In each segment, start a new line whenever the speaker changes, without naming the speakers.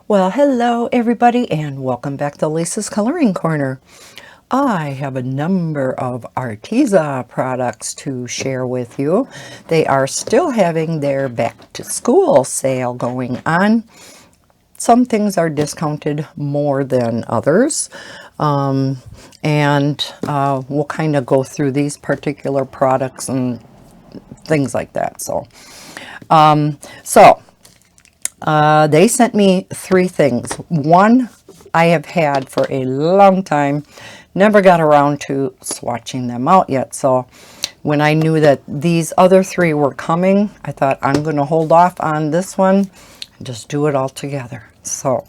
Well, hello everybody and welcome back to Lisa's Coloring Corner. I have a number of Arteza products to share with you. They are still having their back to school sale going on. Some things are discounted more than others. And we'll kind of go through these particular products and things like that. They sent me three things. One I have had for a long time, never got around to swatching them out yet. So when I knew that these other three were coming, I thought I'm going to hold off on this one and just do it all together. So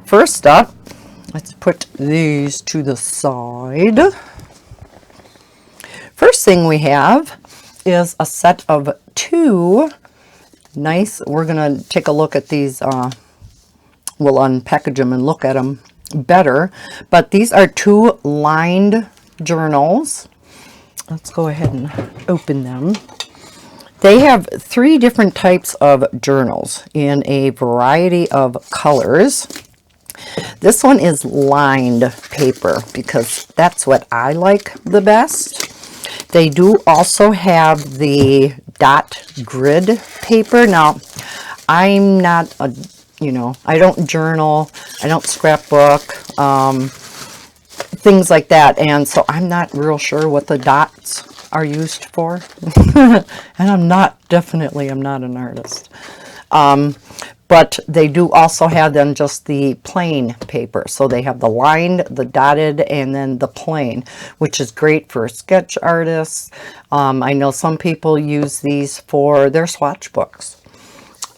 first up, let's put these to the side. First thing we have is a set of two nice, we're going to take a look at these, we'll unpackage them and look at them better, but these are two lined journals. Let's go ahead and open them. They have three different types of journals in a variety of colors. This one is lined paper because that's what I like the best. They do also have the dot grid paper. Now, I'm not a, I don't journal, I don't scrapbook, things like that. And so I'm not real sure what the dots are used for. And I'm not an artist. But they do also have them just the plain paper. So they have the lined, the dotted, and then the plain, which is great for sketch artists. I know some people use these for their swatch books,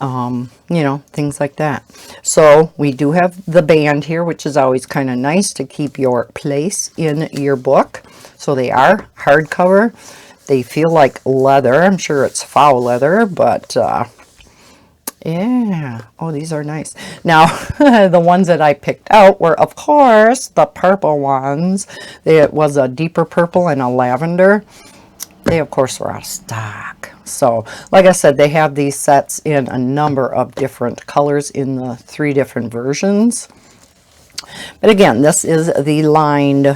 things like that. So we do have the band here, which is always kind of nice to keep your place in your book. So they are hardcover. They feel like leather. I'm sure it's faux leather, but yeah. Oh, these are nice. Now, the ones that I picked out were, of course, the purple ones. It was a deeper purple and a lavender. They, of course, were out of stock. So, like I said, they have these sets in a number of different colors in the three different versions. But again, this is the lined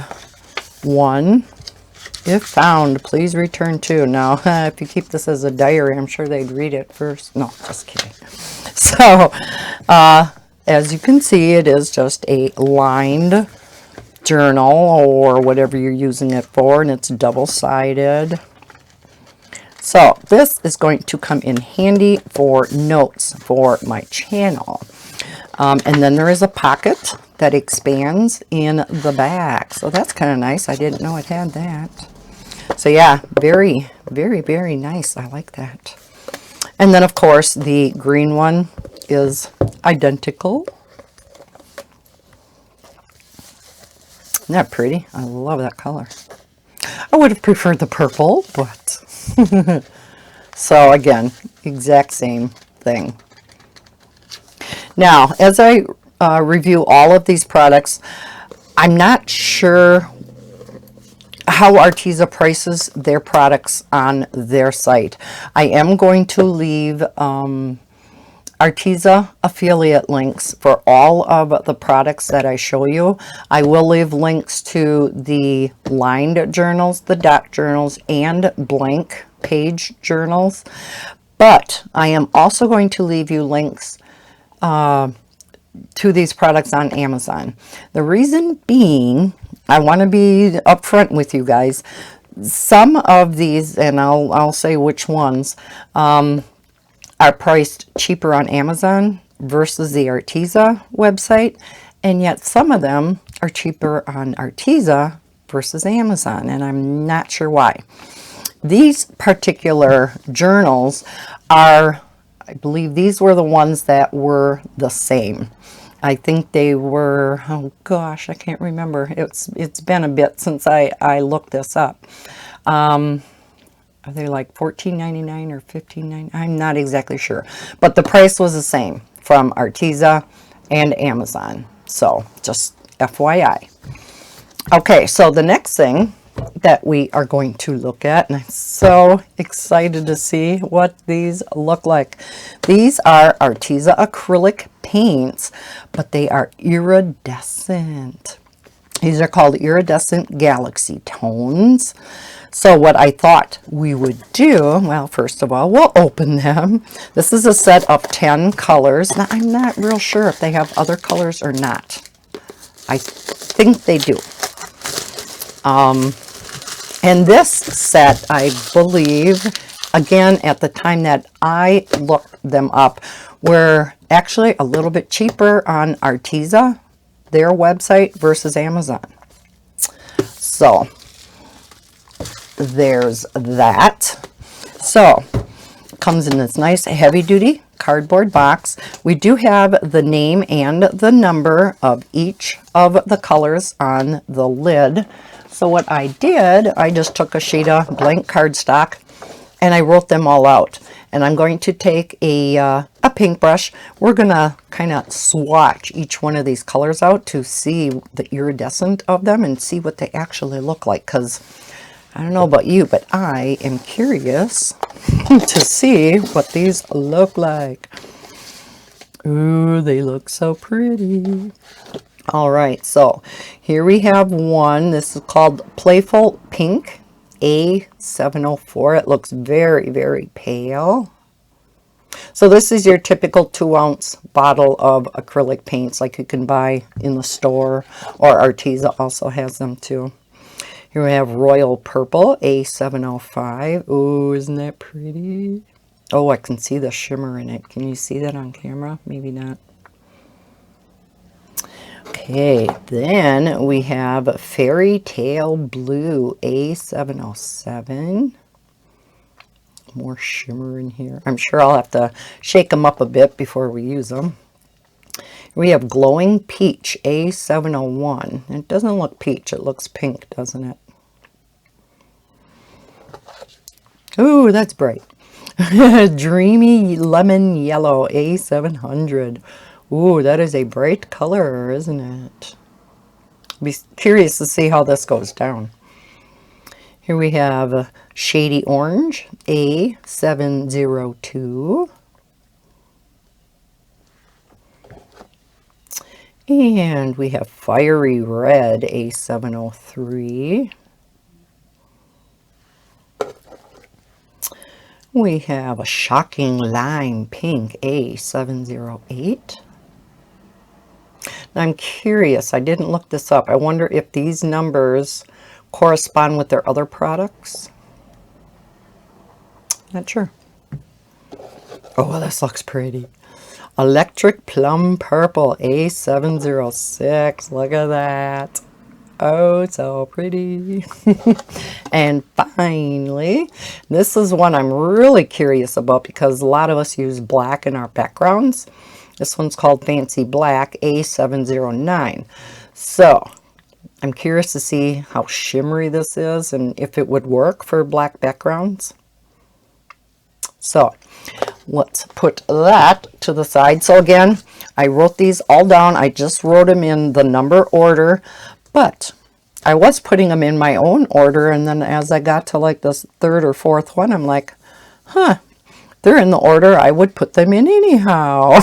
one. If found, please return to. Now, if you keep this as a diary, I'm sure they'd read it first. No, just kidding. So, as you can see, it is just a lined journal or whatever you're using it for, and it's double-sided. So, this is going to come in handy for notes for my channel. And then there is a pocket that expands in the back. So, that's kind of nice. I didn't know it had that. So yeah, very, very, very nice. I like that. And then, of course, the green one is identical. Isn't that pretty? I love that color. I would have preferred the purple, but so again, exact same thing. Now, as I review all of these products, I'm not sure how Arteza prices their products on their site. I am going to leave Arteza affiliate links for all of the products that I show you. I will leave links to the lined journals, the dot journals, and blank page journals. But I am also going to leave you links to these products on Amazon. The reason being, I want to be upfront with you guys. Some of these, and I'll say which ones, are priced cheaper on Amazon versus the Arteza website, and yet some of them are cheaper on Arteza versus Amazon, and I'm not sure why. These particular journals are, I believe these were the ones that were the same. I think they were, oh gosh, I can't remember. It's been a bit since I looked this up. Are they like $14.99 or $15.99? I'm not exactly sure. But the price was the same from Arteza and Amazon. So just FYI. Okay, so the next thing that we are going to look at, and I'm so excited to see what these look like. These are Arteza acrylic paints, but they are iridescent. These are called Iridescent Galaxy Tones. So what I thought we would do, well, first of all, we'll open them. This is a set of 10 colors. Now, I'm not real sure if they have other colors or not. I think they do. And this set, I believe, again, at the time that I looked them up, were actually a little bit cheaper on Arteza, their website, versus Amazon. So there's that. So it comes in this nice heavy duty cardboard box. We do have the name and the number of each of the colors on the lid. So what I did, I just took a sheet of blank cardstock and I wrote them all out. And I'm going to take a paintbrush. We're going to kind of swatch each one of these colors out to see the iridescent of them and see what they actually look like. Because I don't know about you, but I am curious to see what these look like. Ooh, they look so pretty. All right, so here we have one. This is called Playful Pink A704. It looks very, very pale. So this is your typical 2-ounce bottle of acrylic paints like you can buy in the store, or Arteza also has them too. Here we have Royal Purple A705. Ooh, isn't that pretty? Oh, I can see the shimmer in it. Can you see that on camera? Maybe not. Okay, then we have Fairy Tale Blue A707. More shimmer in here. I'm sure I'll have to shake them up a bit before we use them. We have Glowing Peach A701. It doesn't look peach, it looks pink, doesn't it? Ooh, that's bright. Dreamy Lemon Yellow A700. Ooh, that is a bright color, isn't it? Be curious to see how this goes down. Here we have Shady Orange A702. And we have Fiery Red A703. We have a Shocking Lime Pink A708. Now I'm curious, I didn't look this up. I wonder if these numbers correspond with their other products. Not sure. Oh, this looks pretty. Electric Plum Purple A706. Look at that. Oh, so pretty. And finally, this is one I'm really curious about because a lot of us use black in our backgrounds. This one's called Fancy Black A709. So I'm curious to see how shimmery this is and if it would work for black backgrounds. So let's put that to the side. So again, I wrote these all down. I just wrote them in the number order, but I was putting them in my own order. And then as I got to like this third or fourth one, I'm like, huh, they're in the order I would put them in anyhow.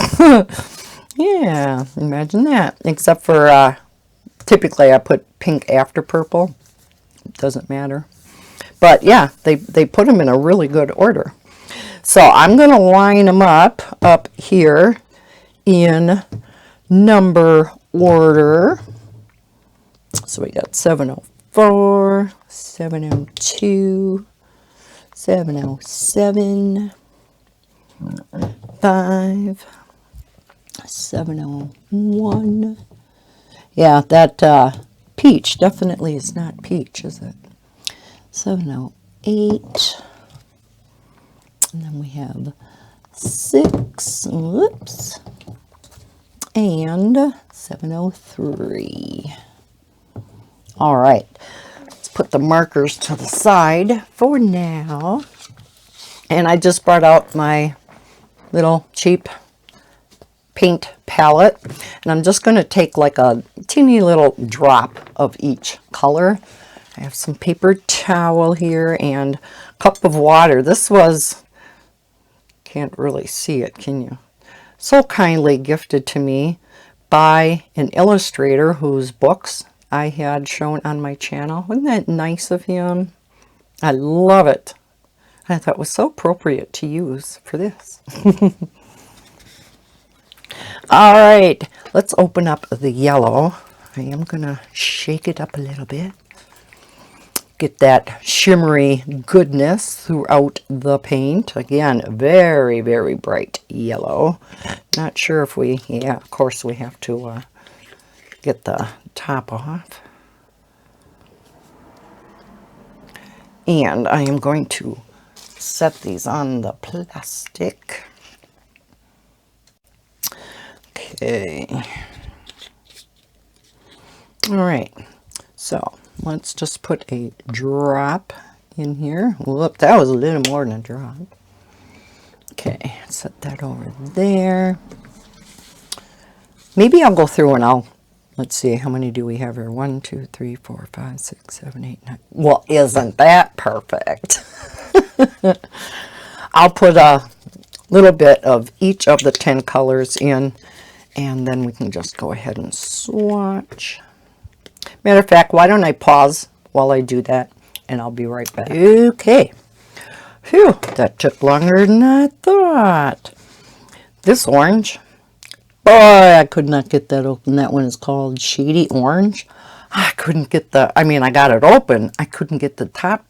Yeah, imagine that. Except for typically I put pink after purple. It doesn't matter. But yeah, they put them in a really good order. So I'm going to line them up here in number order. So we got 704, 702, 707, 5, 701. Yeah, that peach definitely is not peach, is it? 708. And then we have 6, whoops, and 703. All right, let's put the markers to the side for now. And I just brought out my little cheap paint palette, and I'm just going to take like a teeny little drop of each color I have some paper towel here and a cup of water. This was, can't really see it, can you? So kindly gifted to me by an illustrator whose books I had shown on my channel. Wasn't that nice of him? I love it. I thought it was so appropriate to use for this. All right, let's open up the yellow. I am gonna shake it up a little bit. Get that shimmery goodness throughout the paint. Again, very, very bright yellow. Not sure if we, yeah, of course we have to get the top off. And I am going to set these on the plastic. Okay. All right. So let's just put a drop in here. Whoop, that was a little more than a drop. Okay, set that over there. Maybe I'll go through and let's see, how many do we have here? 1, 2, 3, 4, 5, 6, 7, 8, 9. Well, isn't that perfect? I'll put a little bit of each of the 10 colors in, and then we can just go ahead and swatch. Matter of fact, why don't I pause while I do that, and I'll be right back. Okay. Phew, that took longer than I thought. This orange, boy, I could not get that open. That one is called Shady Orange. I couldn't get I got it open. I couldn't get the top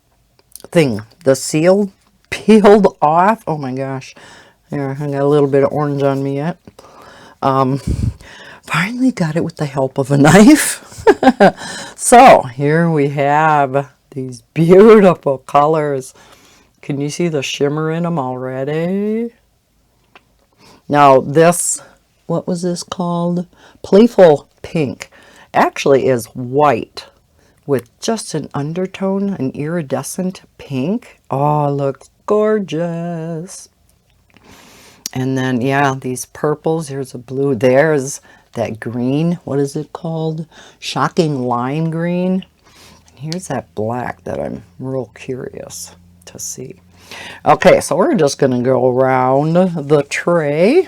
thing, the seal, peeled off. Oh my gosh. There, I got a little bit of orange on me yet. Finally got it with the help of a knife. So here we have these beautiful colors. Can you see the shimmer in them already? Now this, what was this called? Playful Pink. Actually is white with just an undertone, an iridescent pink. Oh, looks gorgeous. And then, yeah, these purples. Here's a blue. There's that green. What is it called? Shocking Lime Green. And here's that black that I'm real curious to see. Okay, so we're just going to go around the tray.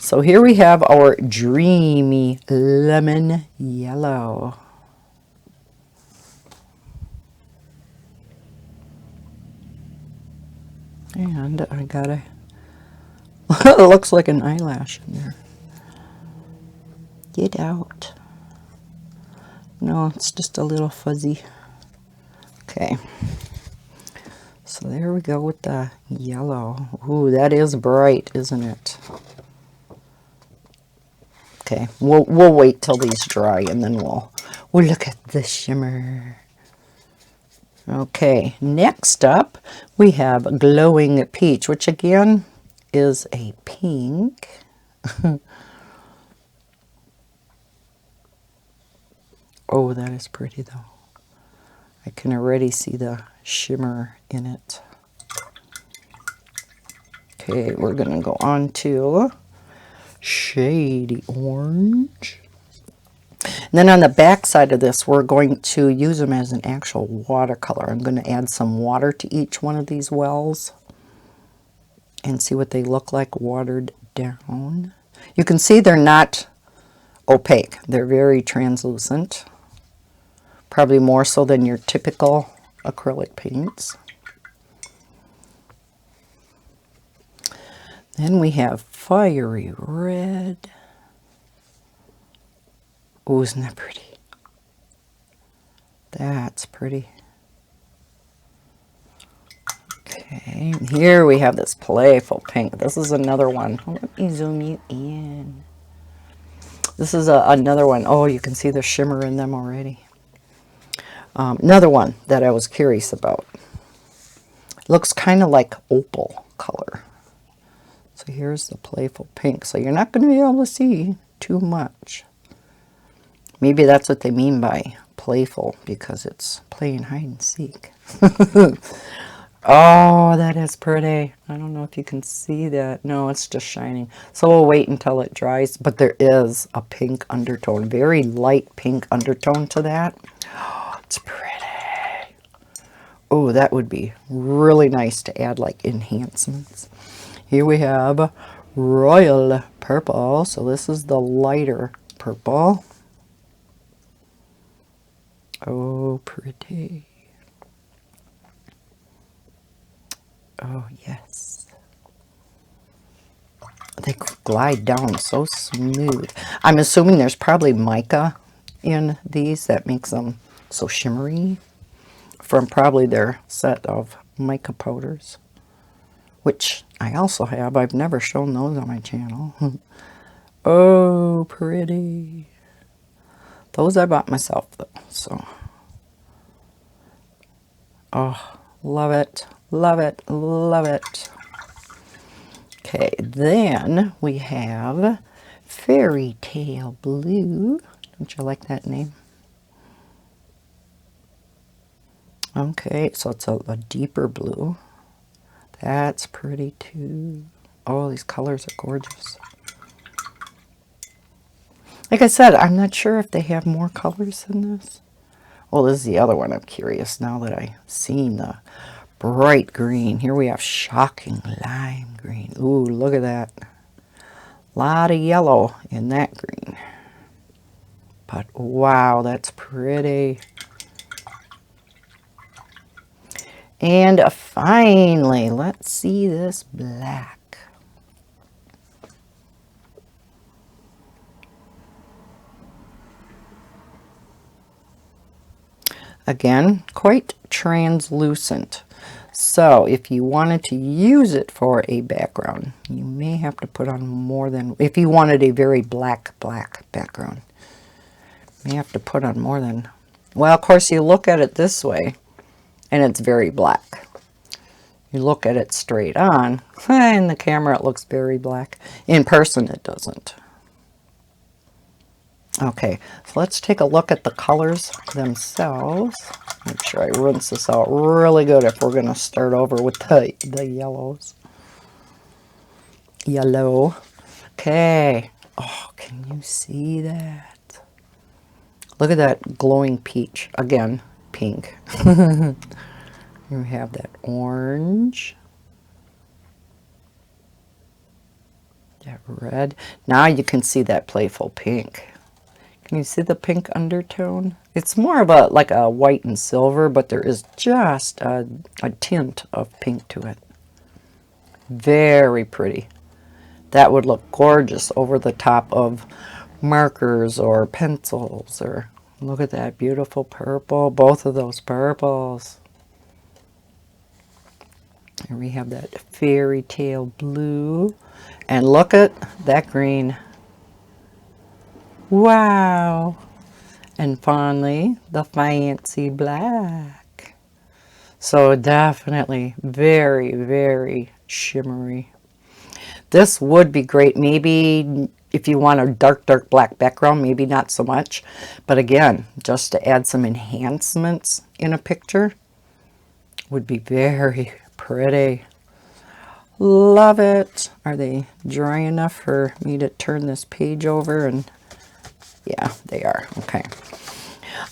So here we have our dreamy lemon yellow. And I got a, it looks like an eyelash in there. Get out. No, it's just a little fuzzy. Okay. So there we go with the yellow. Ooh, that is bright, isn't it? Okay, we'll wait till these dry and then we'll look at the shimmer. Okay, next up we have Glowing Peach, which again is a pink. Oh, that is pretty though. I can already see the shimmer in it. Okay, we're gonna go on to Shady Orange. And then on the back side of this, we're going to use them as an actual watercolor. I'm going to add some water to each one of these wells and see what they look like watered down. You can see they're not opaque. They're very translucent. Probably more so than your typical acrylic paints. Then we have Fiery Red. Oh, isn't that pretty? That's pretty. Okay, here we have this Playful Pink. This is another one. Let me zoom you in. This is another one. Oh, you can see the shimmer in them already. Another one that I was curious about. Looks kind of like opal color. So here's the Playful Pink. So you're not going to be able to see too much. Maybe that's what they mean by playful, because it's playing hide and seek. Oh, that is pretty. I don't know if you can see that. No, it's just shining. So we'll wait until it dries, but there is a pink undertone, very light pink undertone to that. Oh, it's pretty. Oh, that would be really nice to add like enhancements. Here we have Royal Purple. So this is the lighter purple. Oh, pretty. Oh, yes. They glide down so smooth. I'm assuming there's probably mica in these that makes them so shimmery from probably their set of mica powders, which I also have. I've never shown those on my channel. Oh, pretty. Those I bought myself though, so. Oh, love it, love it, love it. Okay, then we have Fairy Tale Blue. Don't you like that name? Okay, so it's a deeper blue. That's pretty too. Oh, these colors are gorgeous. Like I said, I'm not sure if they have more colors than this. Well, this is the other one. I'm curious now that I've seen the bright green. Here we have Shocking Lime Green. Ooh, look at that. A lot of yellow in that green. But wow, that's pretty. And finally, let's see this black. Again, quite translucent. So if you wanted to use it for a background, you may have to put on more than, if you wanted a very black background, you may have to put on more than, well, of course you look at it this way and it's very black. You look at it straight on, in the camera it looks very black. In person it doesn't. Okay, so let's take a look at the colors themselves. Make sure I rinse this out really good if we're going to start over with the yellows. Yellow. Okay. Oh, can you see that? Look at that glowing peach. Again, pink. Here we have that orange. That red. Now you can see that playful pink. Can you see the pink undertone? It's more of a like a white and silver, but there is just a tint of pink to it. Very pretty. That would look gorgeous over the top of markers or pencils. Or look at that beautiful purple. Both of those purples. Here we have that Fairy Tale Blue. And look at that green. Wow. And finally, the fancy black. So definitely very, very shimmery. This would be great. Maybe if you want a dark black background, maybe not so much. But again, just to add some enhancements in a picture would be very pretty. Love it. Are they dry enough for me to turn this page over? And yeah, they are. Okay.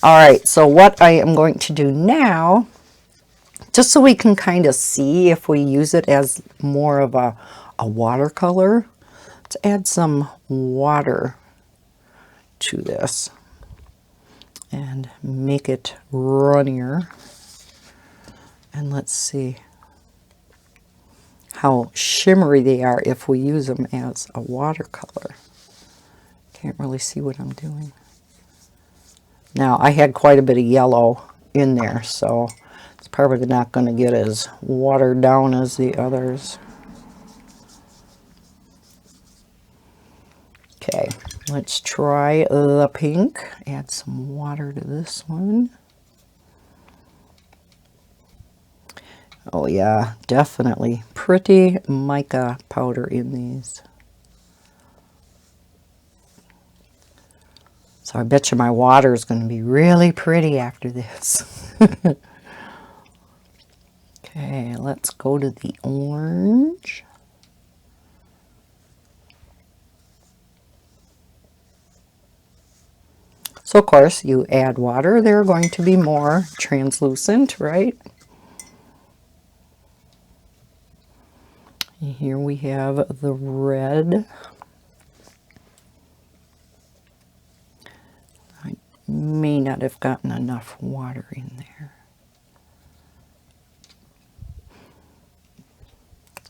All right. So what I am going to do now, just so we can kind of see if we use it as more of a watercolor, let's add some water to this and make it runnier. And let's see how shimmery they are if we use them as a watercolor. Can't really see what I'm doing. Now, I had quite a bit of yellow in there, so it's probably not going to get as watered down as the others. Okay, let's try the pink. Add some water to this one. Oh yeah, definitely pretty mica powder in these. So I bet you my water is going to be really pretty after this. Okay, Okay, let's go to the orange. So of course, you add water, they're going to be more translucent, right? And here we have the red. I may not have gotten enough water in there.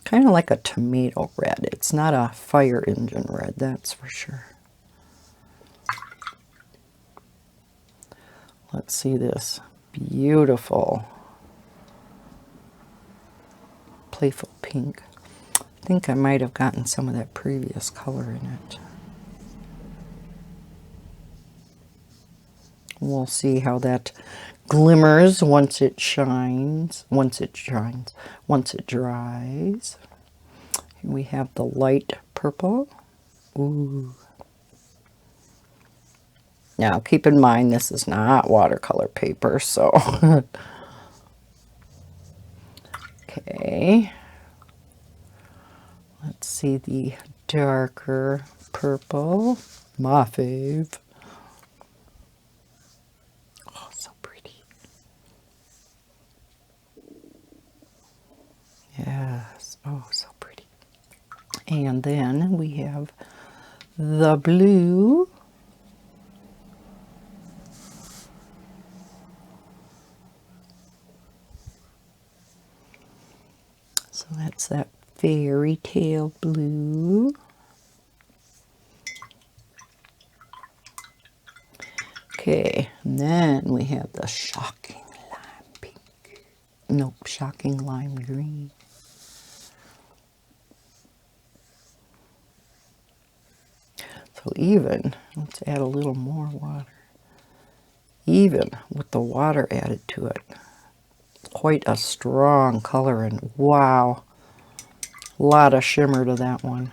Kind of like a tomato red. It's not a fire engine red, that's for sure. Let's see this beautiful playful pink. I think I might have gotten some of that previous color in it. We'll see how that glimmers once it shines, once it dries. Here we have the light purple. Ooh. Now keep in mind this is not watercolor paper, so okay. Let's see the darker purple, my fave. Oh, so pretty. Yes, oh, so pretty. And then we have the blue. So that's that fairy tale blue. Okay, and then we have the shocking lime pink. Nope, shocking lime green. So even, let's add a little more water. Even with the water added to it, quite a strong color, and wow, a lot of shimmer to that one.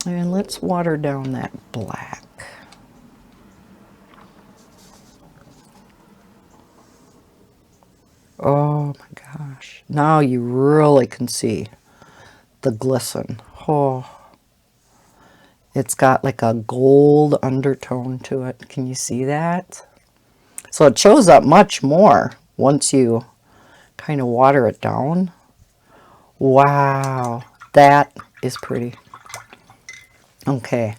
And let's water down that black. Oh my gosh. Now you really can see the glisten. Oh, it's got like a gold undertone to it. Can you see that? So it shows up much more once you kind of water it down. Wow, that is pretty. Okay,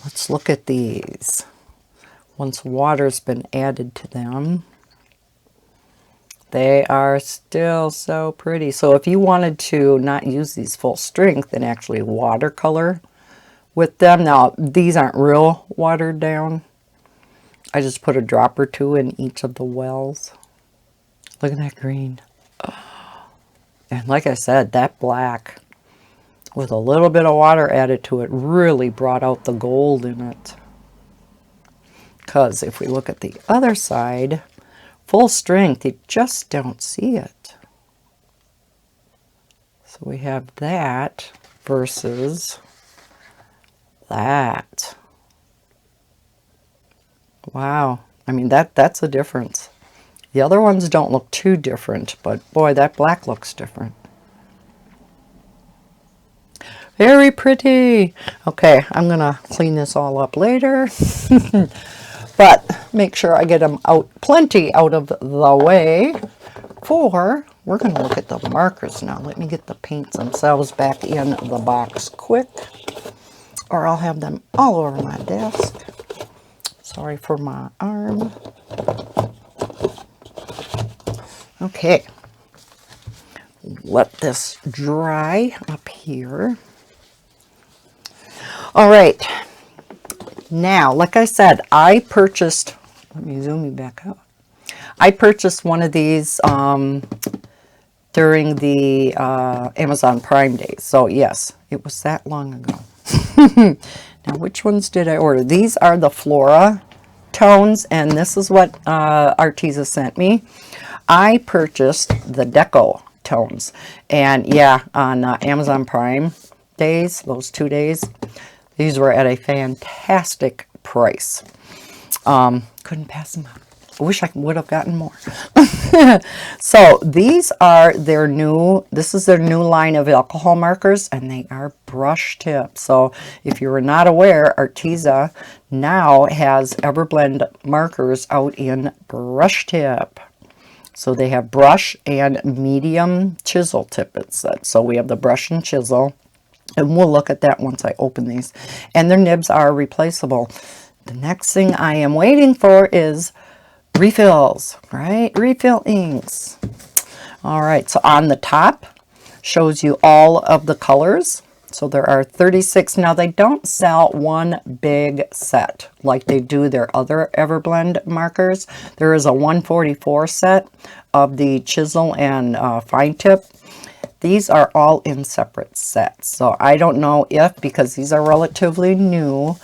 let's look at these. Once water's been added to them, they are still so pretty. So if you wanted to not use these full strength and actually watercolor with them, now these aren't real watered down. I just put a drop or two in each of the wells. Look at that green. And like I said, that black with a little bit of water added to it really brought out the gold in it. Because if we look at the other side, full strength, you just don't see it. So we have that versus that. Wow. I mean, that's a difference. The other ones don't look too different, but boy, that black looks different. Very pretty. Okay, I'm going to clean this all up later. But make sure I get them out, plenty out of the way. For, we're going to look at the markers now. Let me get the paints themselves back in the box quick, or I'll have them all over my desk. Sorry for my arm. Okay, let this dry up here. All right, now, like I said, I purchased, let me zoom you back out. I purchased one of these during the Amazon Prime days. So yes, it was that long ago. Now, which ones did I order? These are the Flora tones, and this is what Arteza sent me. I purchased the Deco tones, and yeah, on Amazon Prime days, those 2 days, these were at a fantastic price. Couldn't pass them up. I wish I would have gotten more. So these are their new, this is their new line of alcohol markers, and they are brush tip. So if you were not aware, Arteza now has Everblend markers out in brush tip. So they have brush and medium chisel tip, it said. So we have the brush and chisel, and we'll look at that once I open these. And their nibs are replaceable. The next thing I am waiting for is refills, right? Refill inks. All right, so on the top shows you all of the colors. So there are 36. Now they don't sell one big set like they do their other Everblend markers. There is a 144 set of the chisel and fine tip. These are all in separate sets. So I don't know if, because these are relatively new,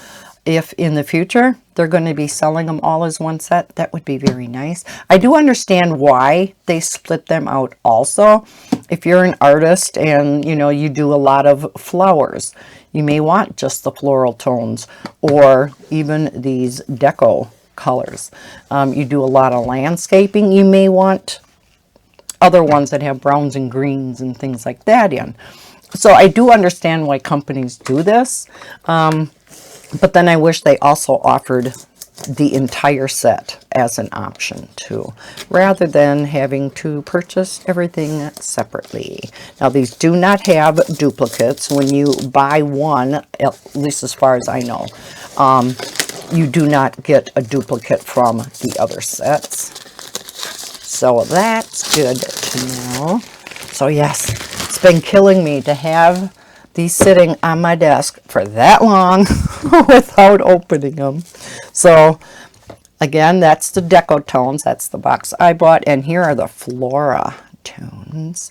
if in the future they're going to be selling them all as one set. That would be very nice. I do understand why they split them out also. If you're an artist and you do a lot of flowers, you may want just the floral tones, or even these deco colors. You do a lot of landscaping, you may want other ones that have browns and greens and things like that in. So I do understand why companies do this. But then I wish they also offered the entire set as an option too, rather than having to purchase everything separately. Now these do not have duplicates. When you buy one, at least as far as I know, you do not get a duplicate from the other sets. So that's good to know. So yes, it's been killing me to have these sitting on my desk for that long without opening them. So again, that's the Deco tones. That's the box I bought. And here are the Flora tones.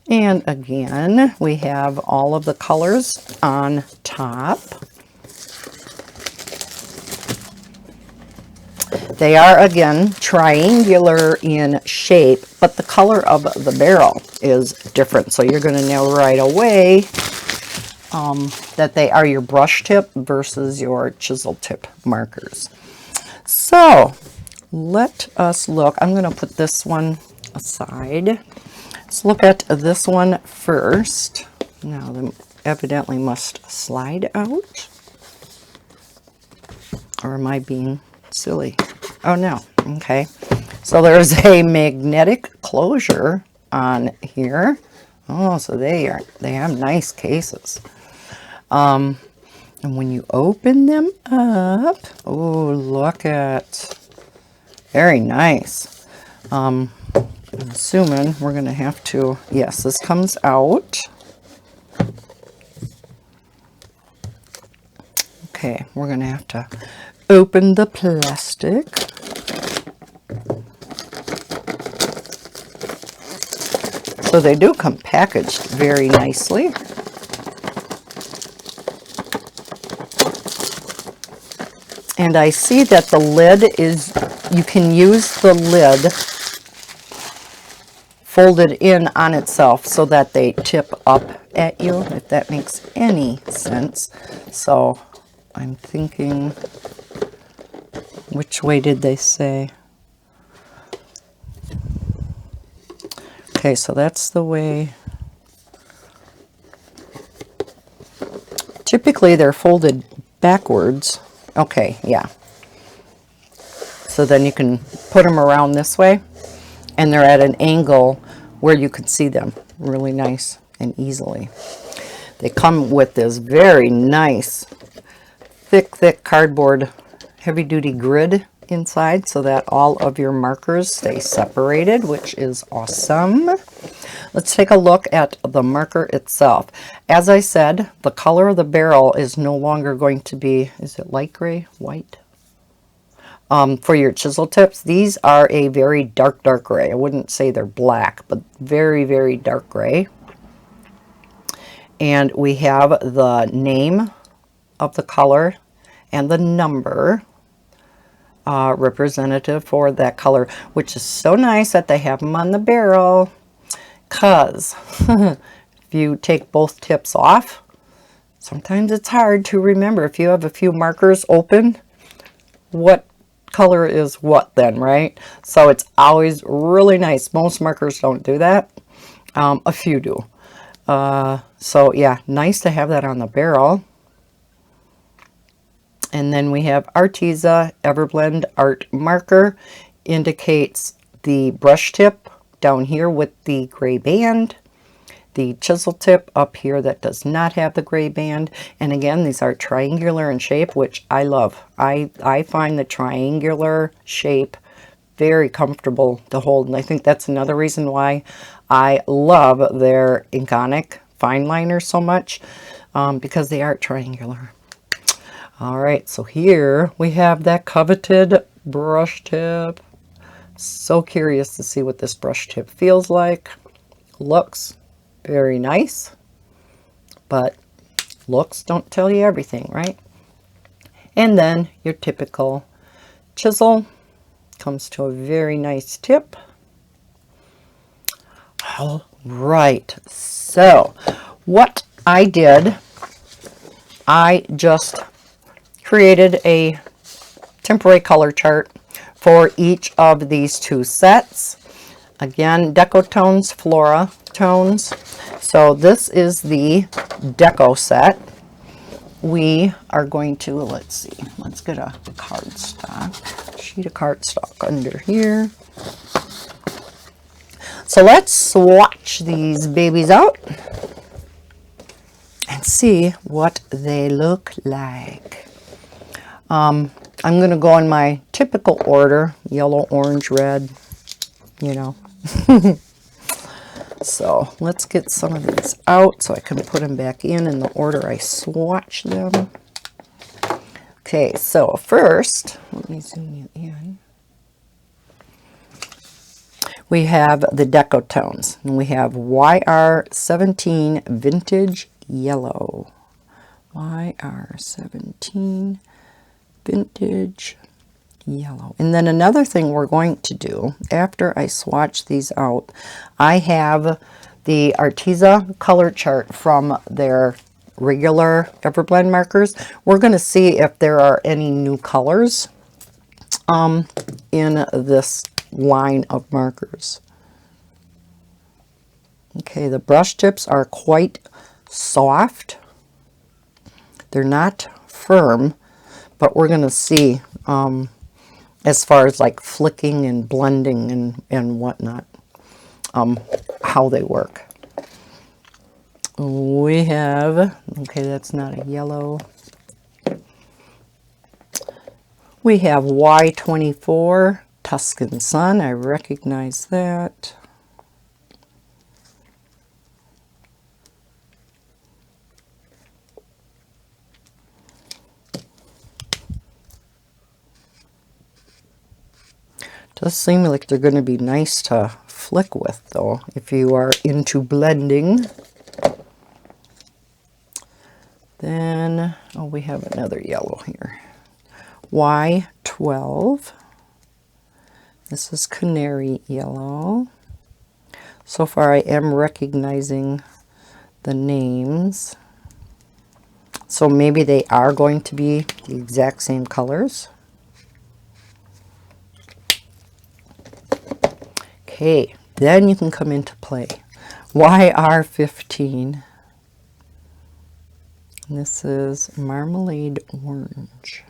And again, we have all of the colors on top. They are, again, triangular in shape, but the color of the barrel is different. So you're going to know right away that they are your brush tip versus your chisel tip markers. So let us look. I'm going to put this one aside. Let's look at this one first. Now, they evidently must slide out. Or am I being silly? Oh, no. Okay. So there's a magnetic closure on here. Oh, so they have nice cases. And when you open them up, oh, look at, very nice. I'm assuming we're going to have to, yes, this comes out. Okay, we're going to have to open the plastic. So they do come packaged very nicely. And I see that the lid is, you can use the lid folded in on itself so that they tip up at you, if that makes any sense. So I'm thinking, which way did they say? Okay, so that's the way. Typically they're folded backwards. Okay, yeah. So then you can put them around this way, and they're at an angle where you can see them really nice and easily. They come with this very nice thick cardboard heavy-duty grid inside so that all of your markers stay separated, which is awesome. Let's take a look at the marker itself. As I said, the color of the barrel is no longer going to be, is it light gray, white? For your chisel tips, these are a very dark gray. I wouldn't say they're black, but very dark gray. And we have the name of the color and the number representative for that color, which is so nice that they have them on the barrel, because if you take both tips off, sometimes it's hard to remember. If you have a few markers open, what color is what then, right? So it's always really nice. Most markers don't do that. A few do. So yeah, nice to have that on the barrel. And then we have Arteza Everblend Art Marker. Indicates the brush tip down here with the gray band. The chisel tip up here that does not have the gray band. And again, these are triangular in shape, which I love. I find the triangular shape very comfortable to hold. And I think that's another reason why I love their Inconic fine liner so much, because they are triangular. All right, so here we have that coveted brush tip. So curious to see what this brush tip feels like. Looks very nice, but looks don't tell you everything, right? And then your typical chisel comes to a very nice tip. All right, so what I did, I just created a temporary color chart for each of these two sets. Again, Deco tones, Flora tones. So this is the Deco set. We are going to, let's see, let's get a cardstock, sheet of cardstock under here. So let's swatch these babies out and see what they look like. I'm going to go in my typical order, yellow, orange, red, you know. So let's get some of these out so I can put them back in the order I swatched them. Okay, so first, let me zoom you in. We have the Deco tones, and we have YR17 Vintage Yellow. YR17 Vintage Yellow. And then another thing we're going to do after I swatch these out, I have the Arteza color chart from their regular Everblend markers. We're going to see if there are any new colors in this line of markers. Okay, the brush tips are quite soft. They're not firm, but we're going to see as far as like flicking and blending and whatnot, how they work. We have, okay, that's not a yellow. We have Y24 Tuscan Sun. I recognize that. Does seem like they're going to be nice to flick with, though, if you are into blending. Then, oh, we have another yellow here. Y12. This is Canary Yellow. So far, I am recognizing the names. So maybe they are going to be the exact same colors. Okay, then you can come into play. YR15. This is Marmalade Orange.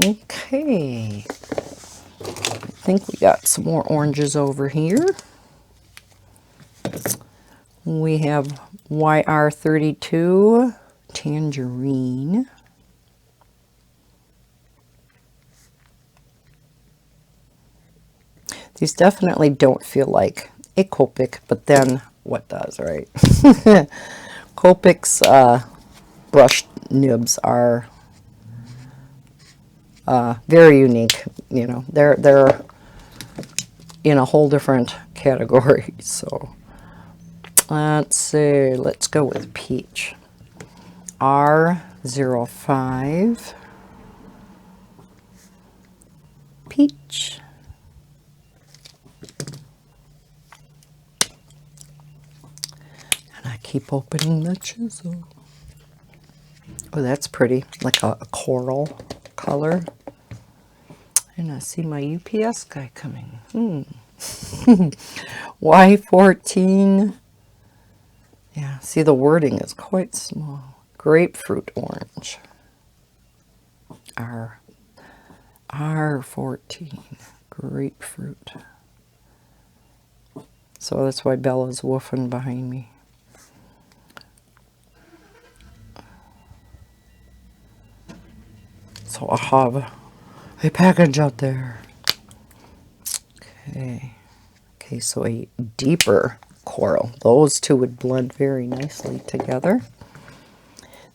Okay, I think we got some more oranges over here. We have YR32 Tangerine. These definitely don't feel like a Copic, but then what does, right? Copic's brush nibs are very unique. You know, they're in a whole different category. So let's see, let's go with peach. R05 peach. Keep opening the chisel. Oh, that's pretty, like a coral color. And I see my UPS guy coming. Y14. Yeah, see the wording is quite small. Grapefruit orange. R14. Grapefruit. So that's why Bella's woofing behind me. So I have a package out there. Okay. Okay, so a deeper coral. Those two would blend very nicely together.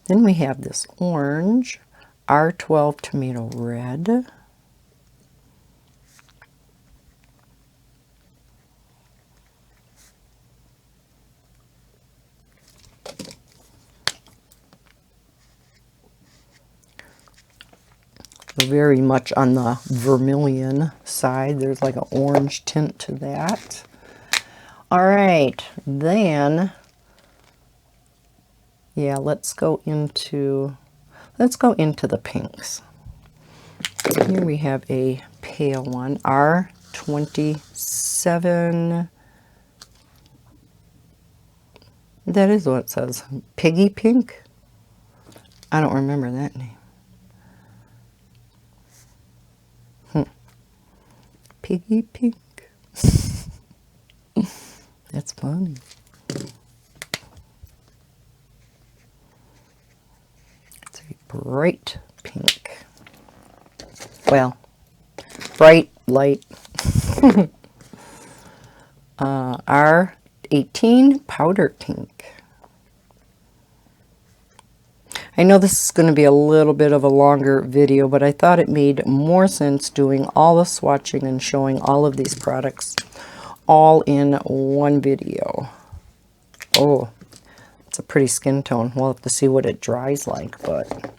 Then we have this orange, R12 tomato red. Very much on the vermilion side. There's like an orange tint to that. All right, then, yeah, let's go into the pinks. Here we have a pale one, R27. That is what it says. Piggy pink? I don't remember that name. Piggy pink. That's funny. It's a bright pink. Well, bright, light. R18 powder pink. I know this is going to be a little bit of a longer video, but I thought it made more sense doing all the swatching and showing all of these products all in one video. Oh, it's a pretty skin tone. We'll have to see what it dries like, but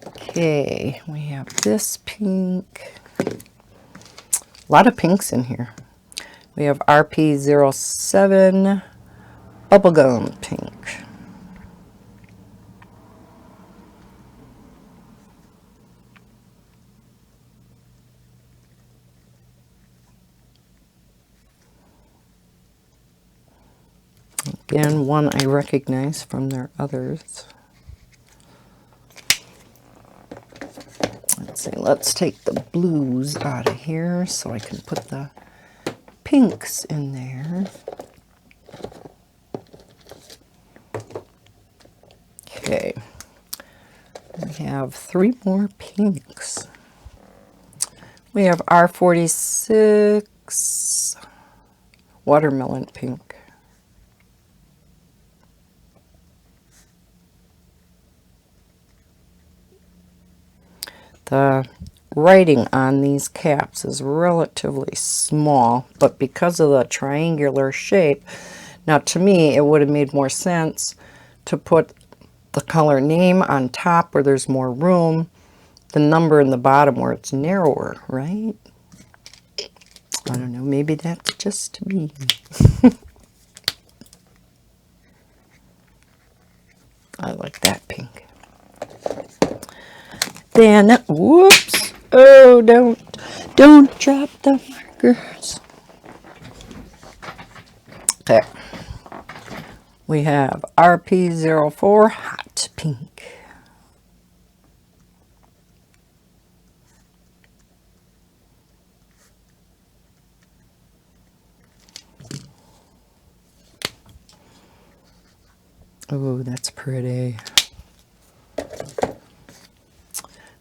okay, we have this pink. A lot of pinks in here. We have RP07 bubblegum pink. Again, one I recognize from their others. Let's see, let's take the blues out of here so I can put the pinks in there. Okay, we have 3 more pinks. We have R46 watermelon pink. The writing on these caps is relatively small, but because of the triangular shape, now to me it would have made more sense to put the color name on top where there's more room, the number in the bottom where it's narrower, right? I don't know, maybe that's just me. I like that pink. Then, whoops, oh, don't drop the markers. Okay, we have RP04 hot pink. Oh, that's pretty.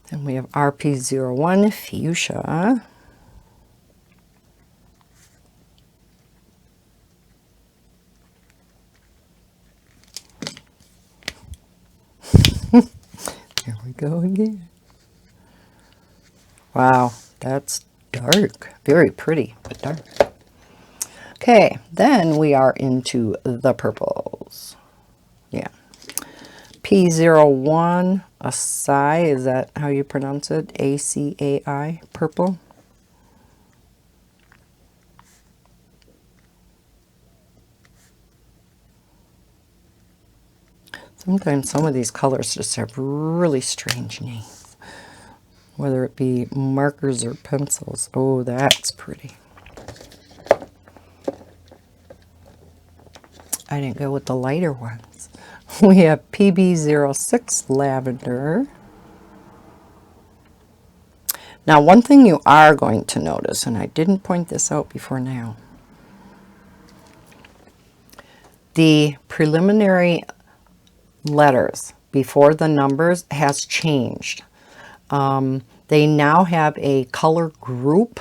Then we have RP01 fuchsia. There we go again. Wow, that's dark. Very pretty, but dark. Okay, then we are into the purples. Yeah. P01 Acai, is that how you pronounce it? ACAI, purple. Sometimes some of these colors just have really strange names, whether it be markers or pencils. Oh, that's pretty. I didn't go with the lighter ones. We have PB06 Lavender. Now, one thing you are going to notice, and I didn't point this out before now, the preliminary letters before the numbers has changed. They now have a color group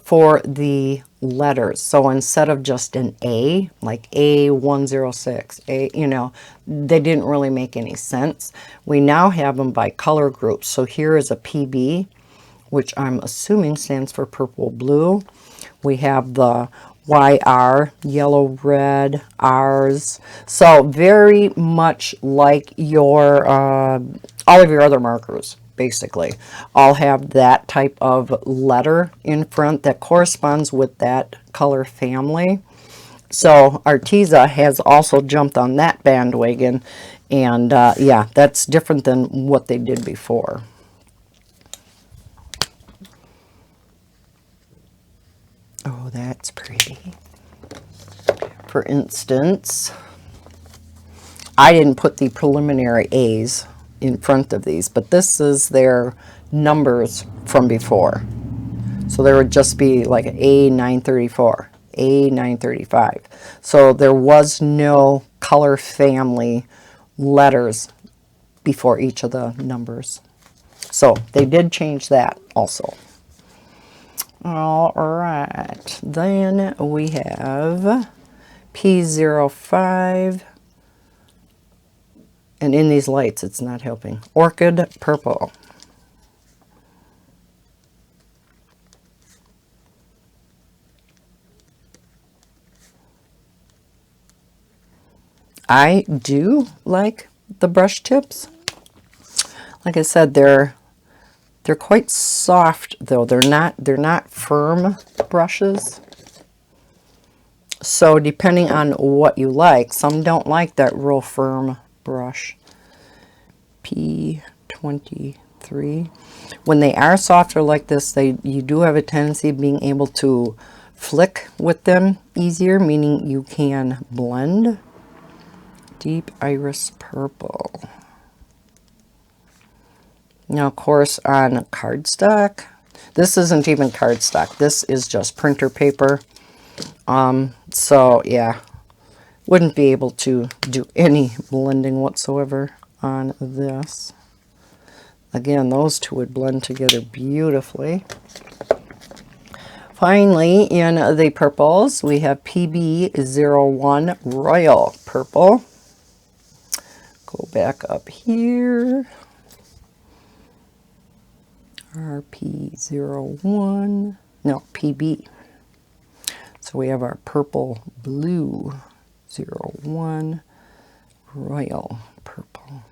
for the letters. So instead of just an A, like A106, they didn't really make any sense. We now have them by color groups. So here is a PB, which I'm assuming stands for purple blue. We have the YR, yellow, red, R's. So very much like your all of your other markers, basically, all have that type of letter in front that corresponds with that color family. So Arteza has also jumped on that bandwagon, and yeah, that's different than what they did before. Oh, that's pretty. For instance, I didn't put the preliminary A's in front of these, but this is their numbers from before. So there would just be like A934, A935. So there was no color family letters before each of the numbers. So they did change that also. All right, then we have P05, and in these lights it's not helping. Orchid Purple. I do like the brush tips. Like I said, they're quite soft though. They're not firm brushes. So depending on what you like, some don't like that real firm brush. P23. When they are softer like this, you do have a tendency of being able to flick with them easier, meaning you can blend. Deep Iris Purple. Now, of course, on cardstock, this isn't even cardstock. This is just printer paper. So, yeah, wouldn't be able to do any blending whatsoever on this. Again, those two would blend together beautifully. Finally, in the purples, we have PB01 Royal Purple. Go back up here. RP01, no, PB. So we have our purple blue 01 Royal Purple.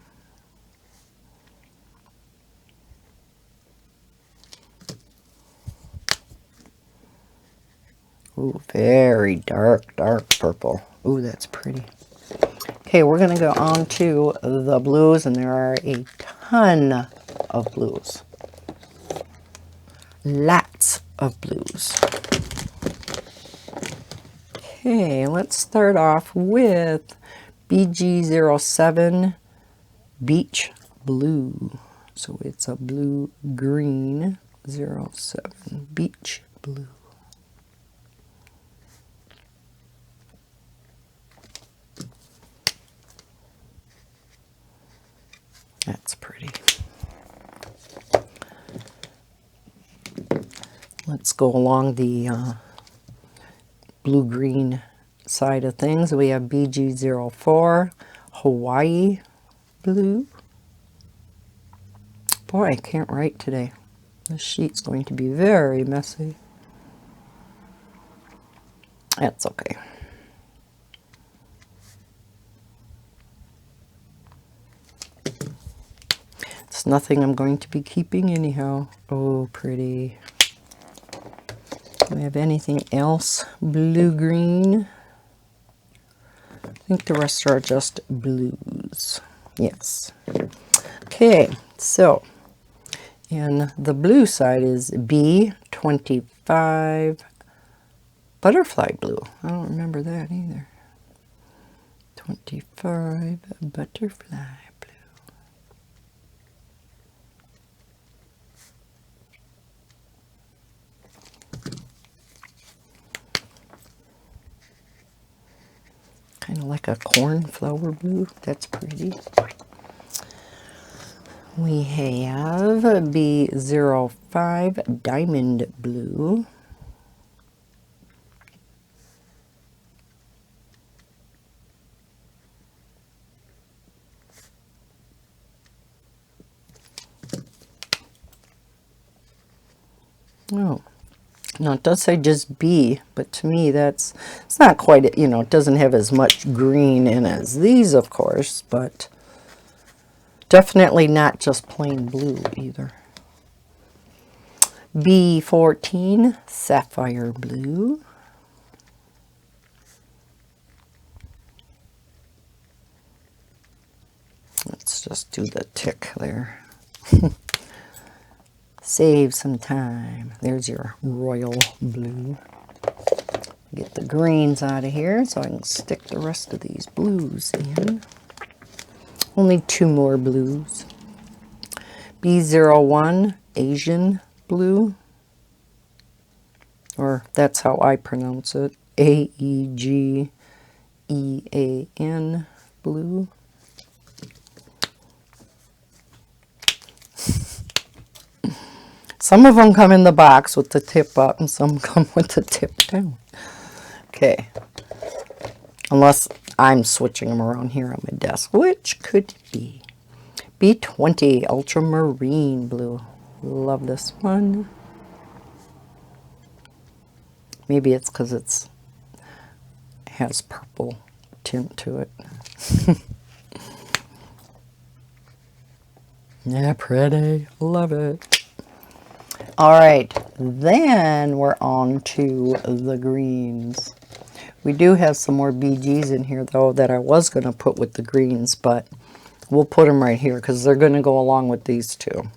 Ooh, very dark purple. Ooh, that's pretty. Okay, we're going to go on to the blues, and there are a ton of blues. Lots of blues. Okay, let's start off with BG07 Beach Blue. So it's a blue green 07 Beach Blue. That's pretty. Let's go along the blue-green side of things. We have BG04 Hawaii Blue. Boy, I can't write today. This sheet's going to be very messy. That's okay. It's nothing I'm going to be keeping anyhow. Oh, pretty. Do we have anything else blue-green? I think the rest are just blues. Yes. Okay, so and the blue side is B25 butterfly blue. I don't remember that either. 25 butterfly blue. Kind of like a cornflower blue. That's pretty. We have B05 diamond blue. Oh, now it does say just B, but to me it's not quite, you know, it doesn't have as much green in it as these, of course, but definitely not just plain blue either. B14 sapphire blue. Let's just do the tick there. Save some time. There's your royal blue. Get the greens out of here so I can stick the rest of these blues in. Only 2 more blues. B01 Asian blue. Or that's how I pronounce it. AEGEAN blue. Some of them come in the box with the tip up and some come with the tip down. Okay. Unless I'm switching them around here on my desk, which could be. B20 ultramarine blue. Love this one. Maybe it's because it has purple tint to it. Yeah, pretty. Love it. All right, then we're on to the greens. We do have some more BGs in here, though, that I was going to put with the greens, but we'll put them right here because they're going to go along with these two.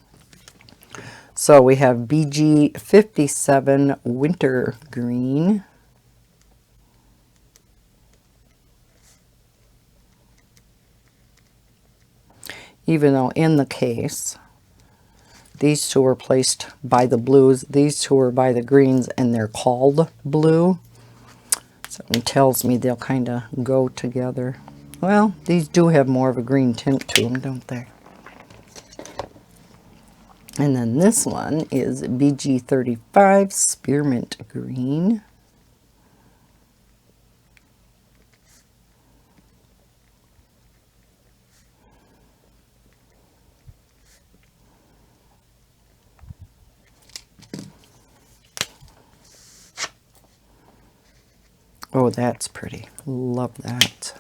So we have BG 57 winter green. Even though in the case, these two are placed by the blues, these two are by the greens, and they're called blue. So it tells me they'll kind of go together. Well, these do have more of a green tint to them, don't they? And then this one is BG35 spearmint green. Oh, that's pretty. Love that.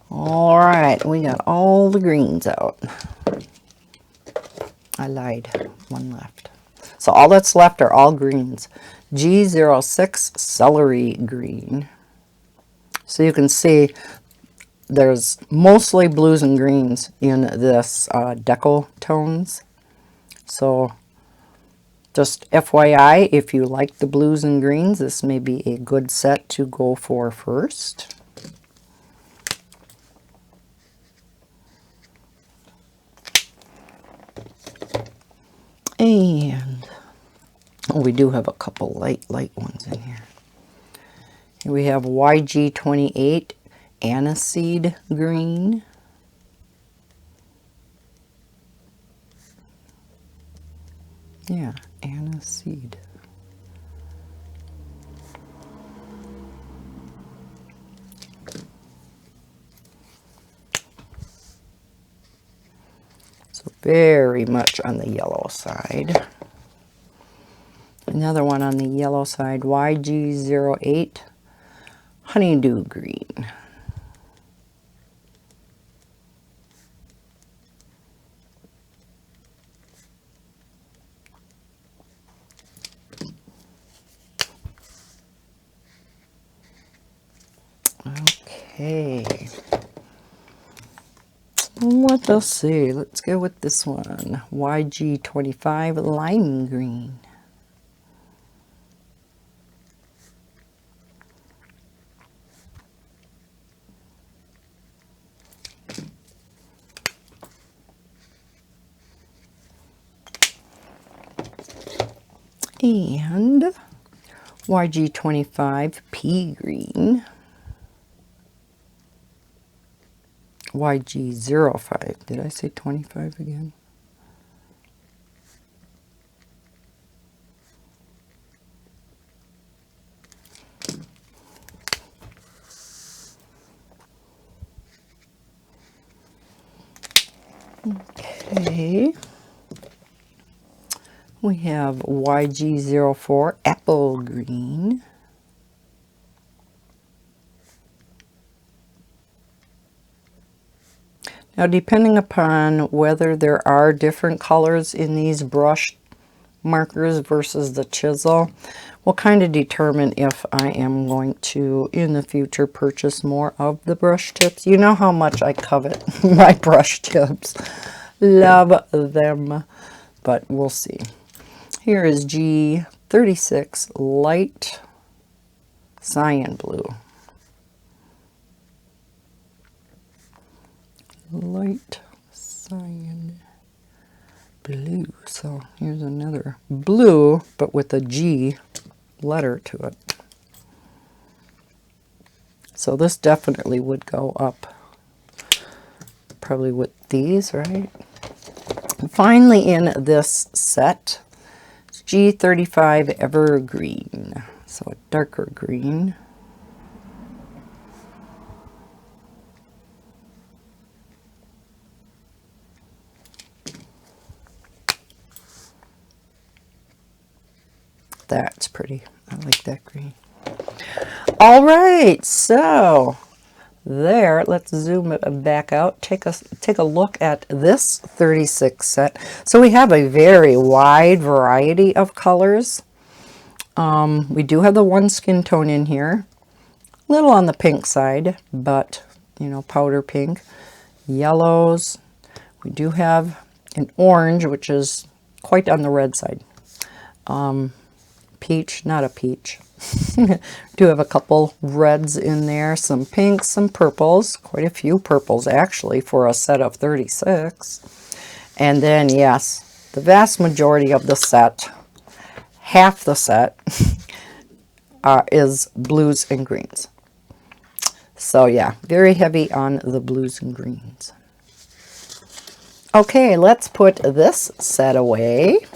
All right, we got all the greens out. I lied. One left. So all that's left are all greens. G06 celery green. So you can see there's mostly blues and greens in this Deco tones. So just FYI, if you like the blues and greens, this may be a good set to go for first. And we do have a couple light ones in here. Here we have YG28 aniseed green. Yeah, aniseed. So very much on the yellow side. Another one on the yellow side, YG08 honeydew green. Okay. What else see? Let's go with this one. YG25 Lime Green. And YG25 Pea Green. YG05. Did I say 25 again? Okay. We have YG04 Apple Green. Now, depending upon whether there are different colors in these brush markers versus the chisel, will kind of determine if I am going to, in the future, purchase more of the brush tips. You know how much I covet my brush tips. Love them, but we'll see. Here is G36 Light Cyan Blue. Light cyan blue. So here's another blue, but with a G letter to it. So this definitely would go up probably with these, right? And finally, in this set, it's G35 Evergreen. So a darker green. That's pretty. I like that green. All right, so there, let's zoom it back out. Take a look at this 36 set. So we have a very wide variety of colors. We do have the one skin tone in here. A little on the pink side, but you know, powder pink. Yellows. We do have an orange, which is quite on the red side. Peach, not a peach. Do have a couple reds in there, some pinks, some purples, quite a few purples actually for a set of 36. And then, yes, the vast majority of the set, half the set, is blues and greens. So yeah, very heavy on the blues and greens. Okay, let's put this set away.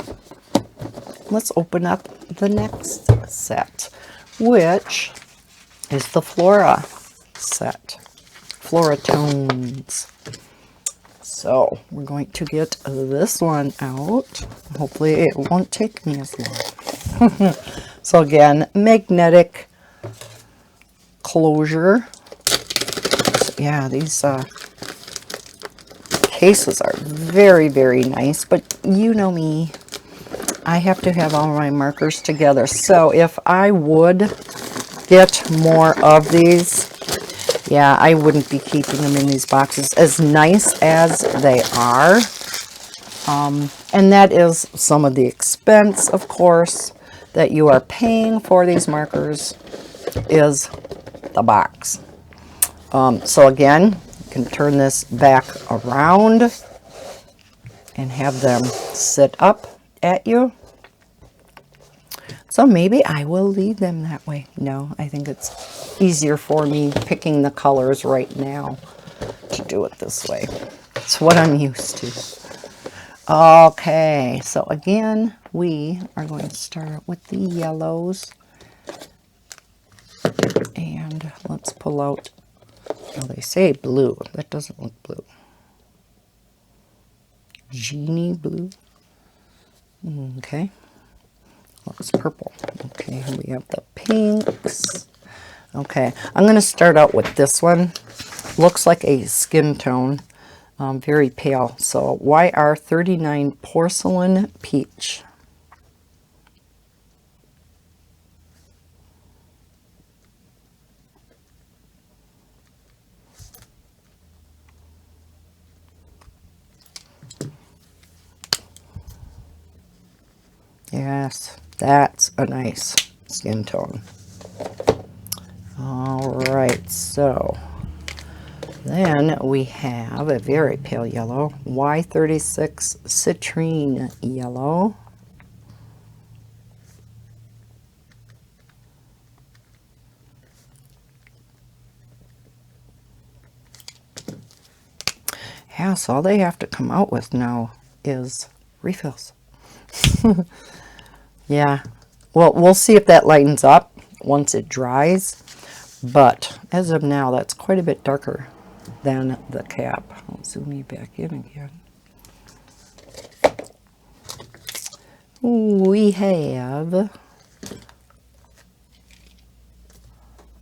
Let's open up the next set, which is the Flora set, Flora Tones. So we're going to get this one out. Hopefully it won't take me as long. So again, magnetic closure. So yeah, these cases are very, very nice, but you know me, I have to have all my markers together. So if I would get more of these, yeah, I wouldn't be keeping them in these boxes, as nice as they are. And that is some of the expense, of course, that you are paying for these markers is the box. So again, you can turn this back around and have them sit up at you. So maybe I will leave them that way. No, I think it's easier for me picking the colors right now to do it this way. It's what I'm used to. Okay, so again, we are going to start with the yellows. And let's pull out, well, they say blue. That doesn't look blue. Genie blue. Okay. Looks purple. Okay, we have the pinks. Okay, I'm going to start out with this one. Looks like a skin tone, very pale. So YR39 Porcelain Peach. Yes, that's a nice skin tone. All right, so then we have a very pale yellow, Y36 Citrine Yellow. Yeah, so all they have to come out with now is refills. Yeah, well, we'll see if that lightens up once it dries, but as of now, that's quite a bit darker than the cap. I'll zoom you back in again. We have,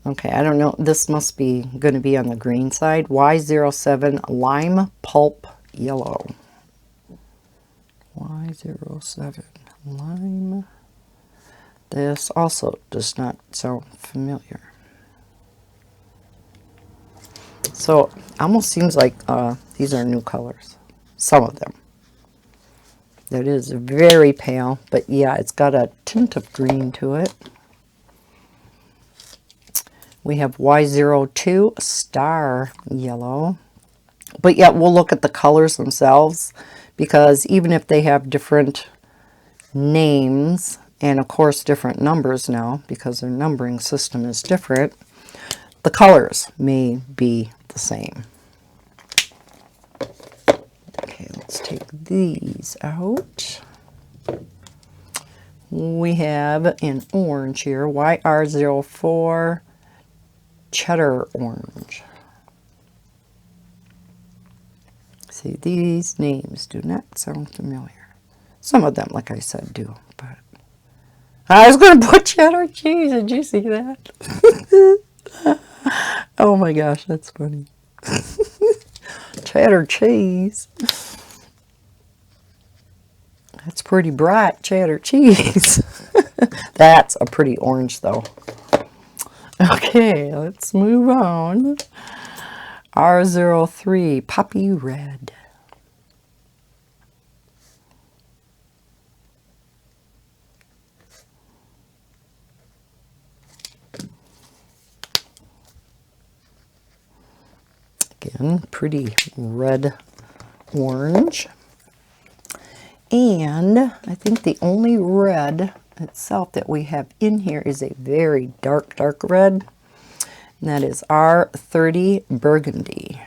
okay, I don't know, this must be going to be on the green side, Y07 Lime Pulp Yellow. Y07 Lime. This also does not sound familiar. So almost seems like these are new colors, some of them. That is very pale, but yeah, it's got a tint of green to it. We have Y02 Star Yellow, but yeah, we'll look at the colors themselves, because even if they have different names and of course different numbers now because their numbering system is different, the colors may be the same. Okay, let's take these out. We have in orange here, YR04 Cheddar Orange. See, these names do not sound familiar. Some of them, like I said, do, but I was going to put cheddar cheese. Did you see that? Oh my gosh, that's funny. Cheddar cheese. That's pretty bright cheddar cheese. That's a pretty orange though. Okay, let's move on. R03 Poppy Red. Again, pretty red orange. And I think the only red itself that we have in here is a very dark, dark red. And that is R30 Burgundy.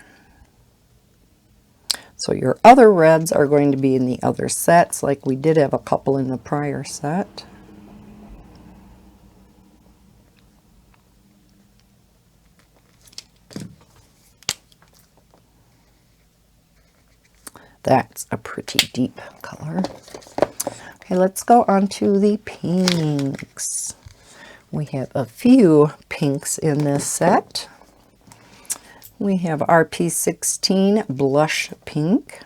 So your other reds are going to be in the other sets, like we did have a couple in the prior set. That's a pretty deep color. Okay, let's go on to the pinks. We have a few pinks in this set. We have RP16 Blush Pink.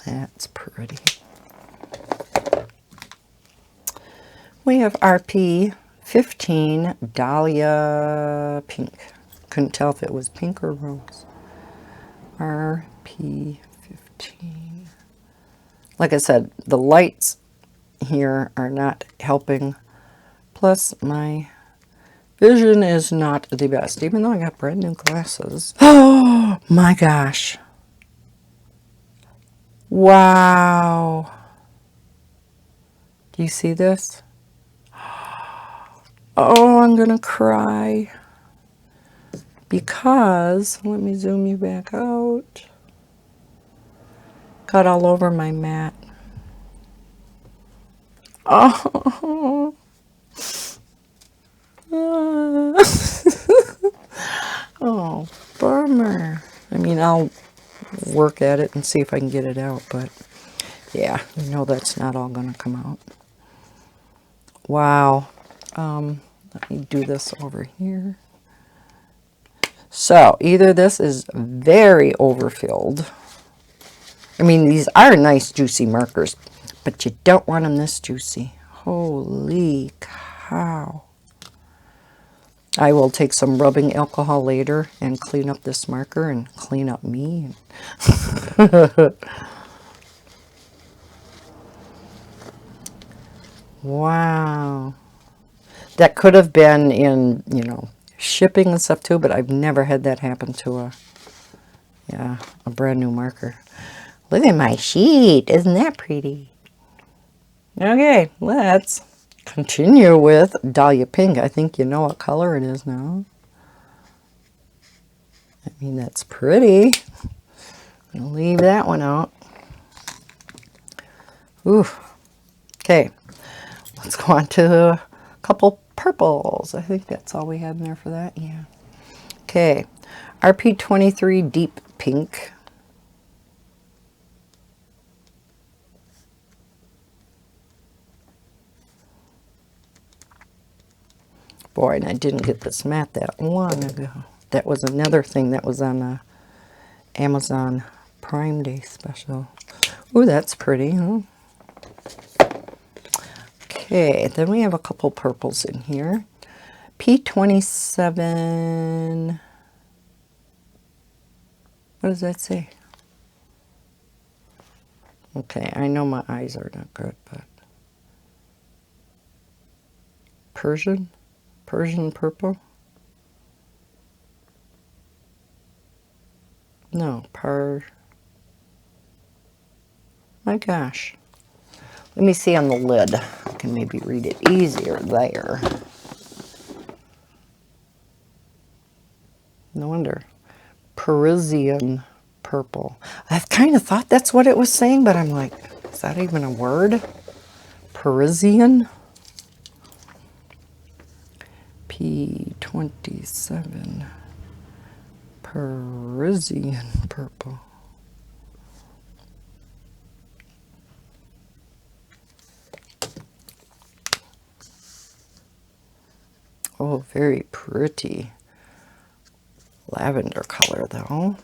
That's pretty. We have RP15 Dahlia Pink. Couldn't tell if it was pink or rose. RP15. Like I said, the lights here are not helping. Plus, my vision is not the best, even though I got brand new glasses. Oh my gosh. Wow. Do you see this? Oh, I'm gonna cry. Because, let me zoom you back out. Got all over my mat. Oh. Oh, bummer. I mean, I'll work at it and see if I can get it out, but yeah, you know that's not all gonna come out. Wow. Let me do this over here. So either this is very overfilled. I mean, these are nice juicy markers, but you don't want them this juicy. Holy cow. I will take some rubbing alcohol later and clean up this marker and clean up me. Wow. That could have been in, you know, shipping and stuff too, but I've never had that happen to a brand new marker. Look at my sheet. Isn't that pretty? Okay, let's continue with Dahlia Pink. I think you know what color it is now. I mean, that's pretty. I'll leave that one out. Ooh. Okay, let's go on to a couple purples. I think that's all we had in there for that. Yeah. Okay, RP23 Deep Pink. Boy, and I didn't get this mat that long ago. That was another thing that was on a Amazon Prime Day special. Ooh, that's pretty, huh? Okay, then we have a couple purples in here. P27. What does that say? Okay, I know my eyes are not good, but Persian purple? No, my gosh. Let me see on the lid. I can maybe read it easier there. No wonder. Parisian purple. I kind of thought that's what it was saying, but I'm like, is that even a word? Parisian? P27. Parisian purple. Oh, very pretty. Lavender color, though.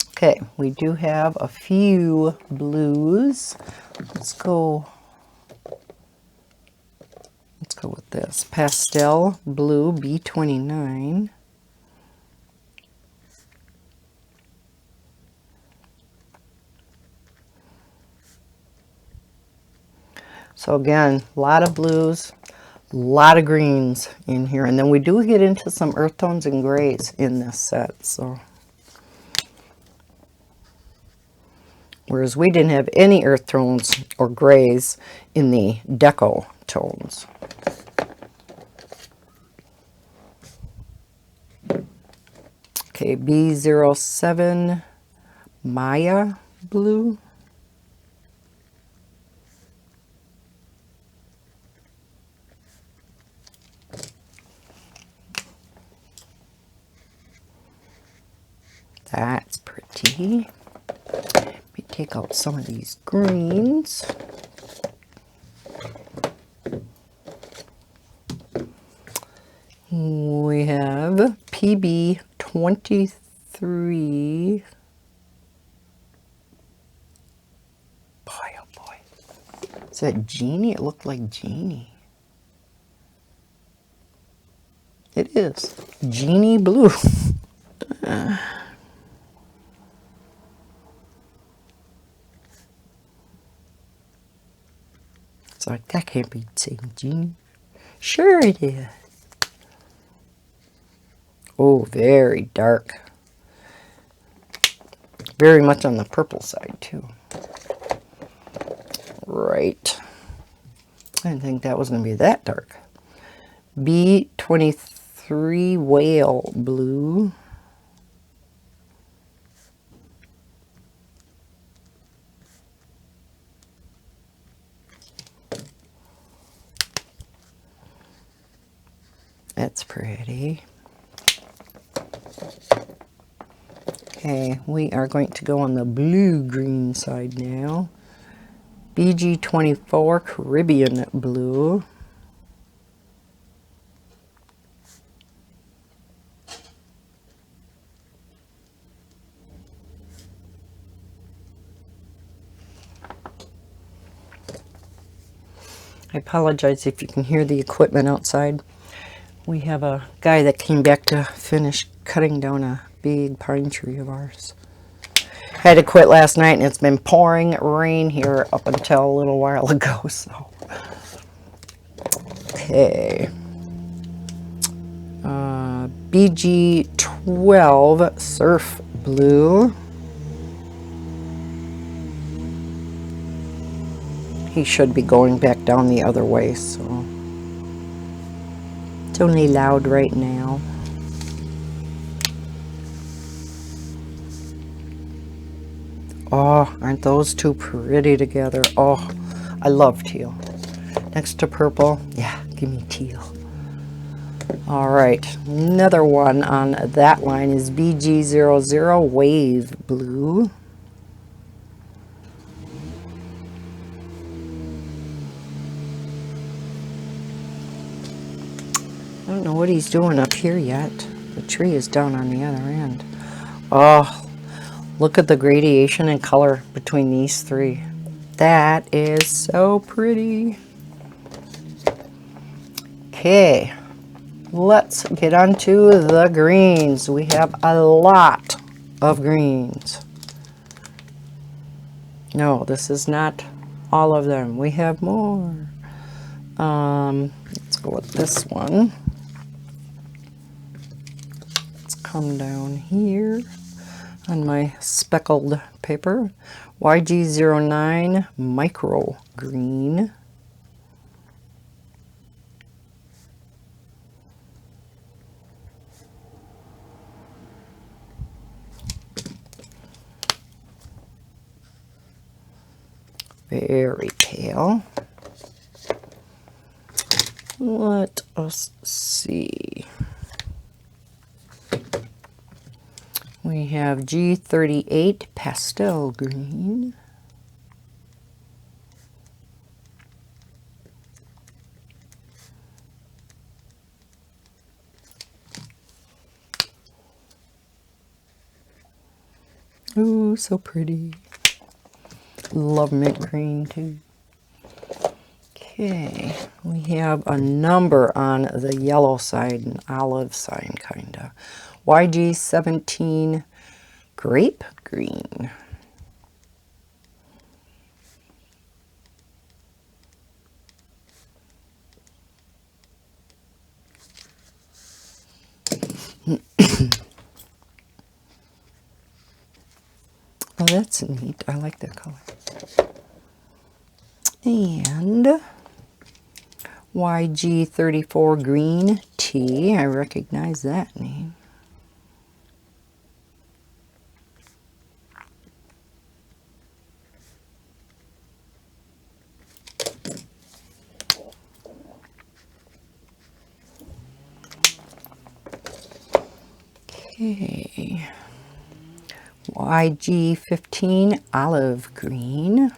Okay, we do have a few blues. Let's go with this. Pastel Blue B29. So again, a lot of blues, a lot of greens in here. And then we do get into some earth tones and grays in this set. So, whereas we didn't have any earth tones or grays in the Deco tones. Okay, B07 Maya Blue. That's pretty. Let me take out some of these greens. We have PB23. Boy, oh boy. Is that Genie? It looked like Genie. It is. Genie Blue. It's like, that can't be the same Genie. Sure it is. Oh, very dark. Very much on the purple side, too. Right. I didn't think that was going to be that dark. B23 Whale Blue. That's pretty. Okay, we are going to go on the blue-green side now. BG24 Caribbean Blue. I apologize if you can hear the equipment outside. We have a guy that came back to finish cutting down a big pine tree of ours. Had to quit last night, and it's been pouring rain here up until a little while ago. So, okay. BG12 Surf Blue. He should be going back down the other way, so it's only loud right now. Oh, aren't those two pretty together? Oh, I love teal. Next to purple, yeah, give me teal. All right, another one on that line is BG00 Wave Blue. I don't know what he's doing up here yet. The tree is down on the other end. Oh, look at the gradation and color between these three. That is so pretty. Okay, let's get on to the greens. We have a lot of greens. No, this is not all of them. We have more. Let's go with this one. Come down here on my speckled paper. YG09 Micro Green. Very pale. Let us see. We have G38 Pastel Green. Ooh, so pretty. Love mint green too. Okay, we have a number on the yellow side, an olive side kinda. YG17 Grape Green. Oh, that's neat. I like that color. And YG34 Green Tea. I recognize that name. Okay. YG15 Olive Green.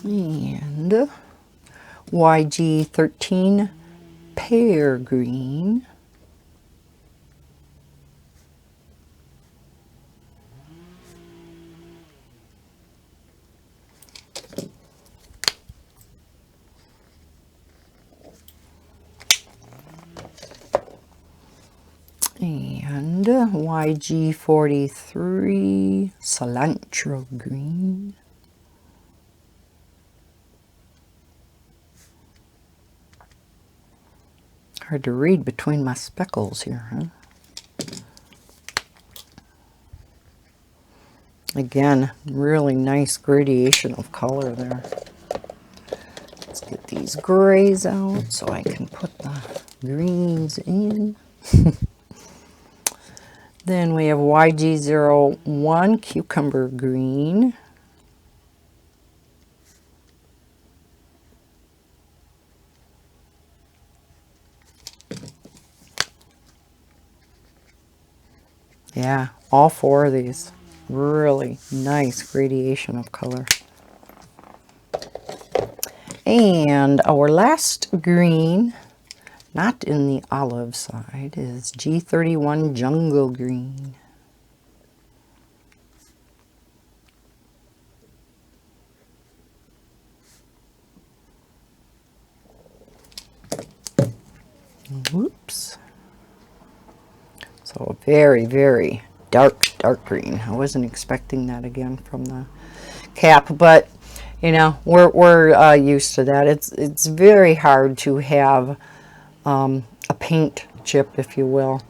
And YG13 Pear Green. And YG43 Cilantro Green. Hard to read between my speckles here, huh? Again, really nice gradation of color there. Let's get these grays out so I can put the greens in. Then we have YG01 Cucumber Green. Yeah, all four of these. Really nice gradation of color. And our last green, not in the olive side, is G31 Jungle Green. Whoops. So very, very dark green. I wasn't expecting that again from the cap, but you know, we're used to that. It's very hard to have a paint chip, if you will,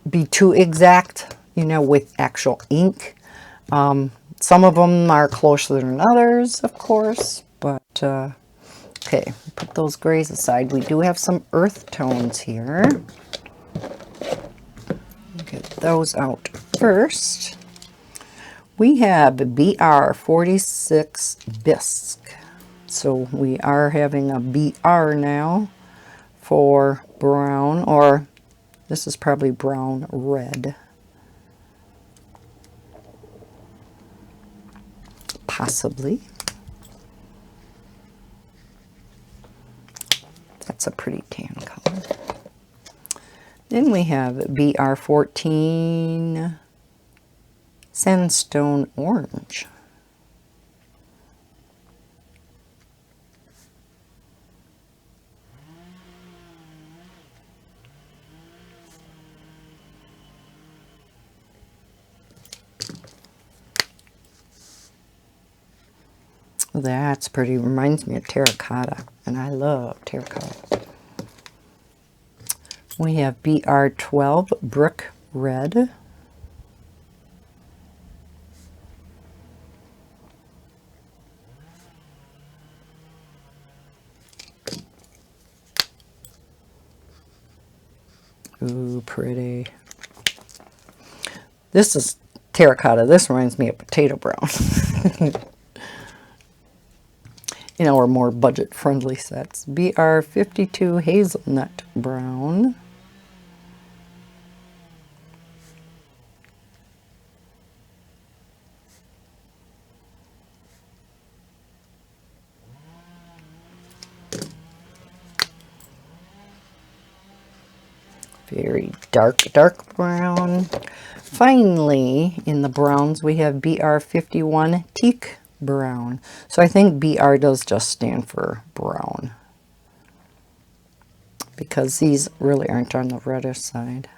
be too exact, you know, with actual ink. Some of them are closer than others, of course, but okay, put those grays aside. We do have some earth tones here. Get those out first. We have BR46 Bisque. So we are having a BR now for brown, or this is probably brown red. Possibly. That's a pretty tan color. Then we have BR14 Sandstone Orange. That's pretty. Reminds me of terracotta, and I love terracotta. We have BR12 Brick Red. Ooh, pretty. This is terracotta. This reminds me of potato brown. In our more budget-friendly sets. BR52 Hazelnut Brown. Very dark brown. Finally, in the browns, we have BR51 Teak Brown. So I think BR does just stand for brown, because these really aren't on the reddish side.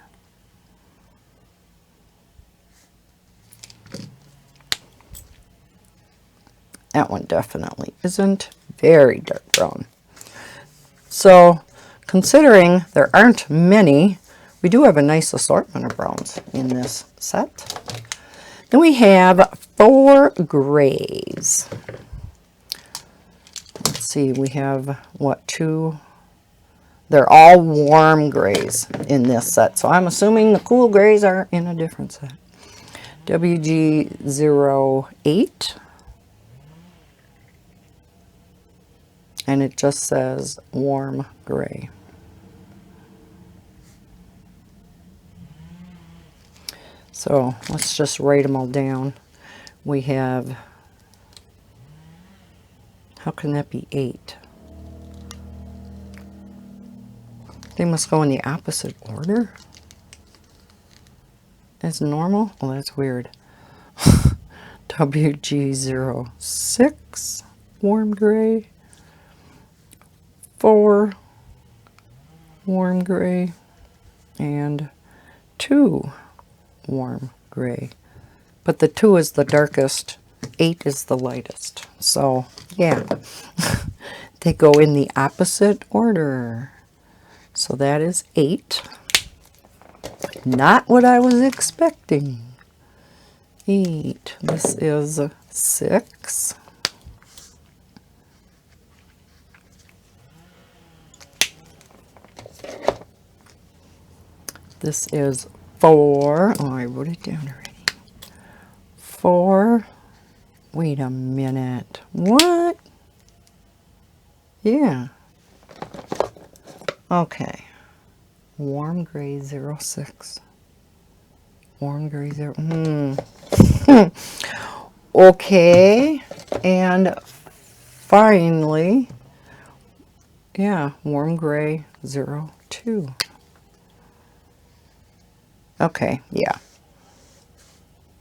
That one definitely isn't. Very dark brown. So considering there aren't many, we do have a nice assortment of browns in this set. Then we have 4 grays. Let's see, we have what, 2? They're all warm grays in this set. So I'm assuming the cool grays are in a different set. WG08. And it just says warm gray. So let's just write them all down. We have, how can that be 8? They must go in the opposite order as normal. Oh, that's weird. WG06, warm gray. 4, warm gray. And 2, warm gray, but the 2 is the darkest, 8 is the lightest. So yeah, they go in the opposite order. So that is 8. Not what I was expecting. 8. This is 6. This is 4. Oh, I wrote it down already. 4. Wait a minute. What? Yeah. Okay. Warm gray 06. Warm gray 0. Okay. And finally, yeah, warm gray 02. Okay, yeah.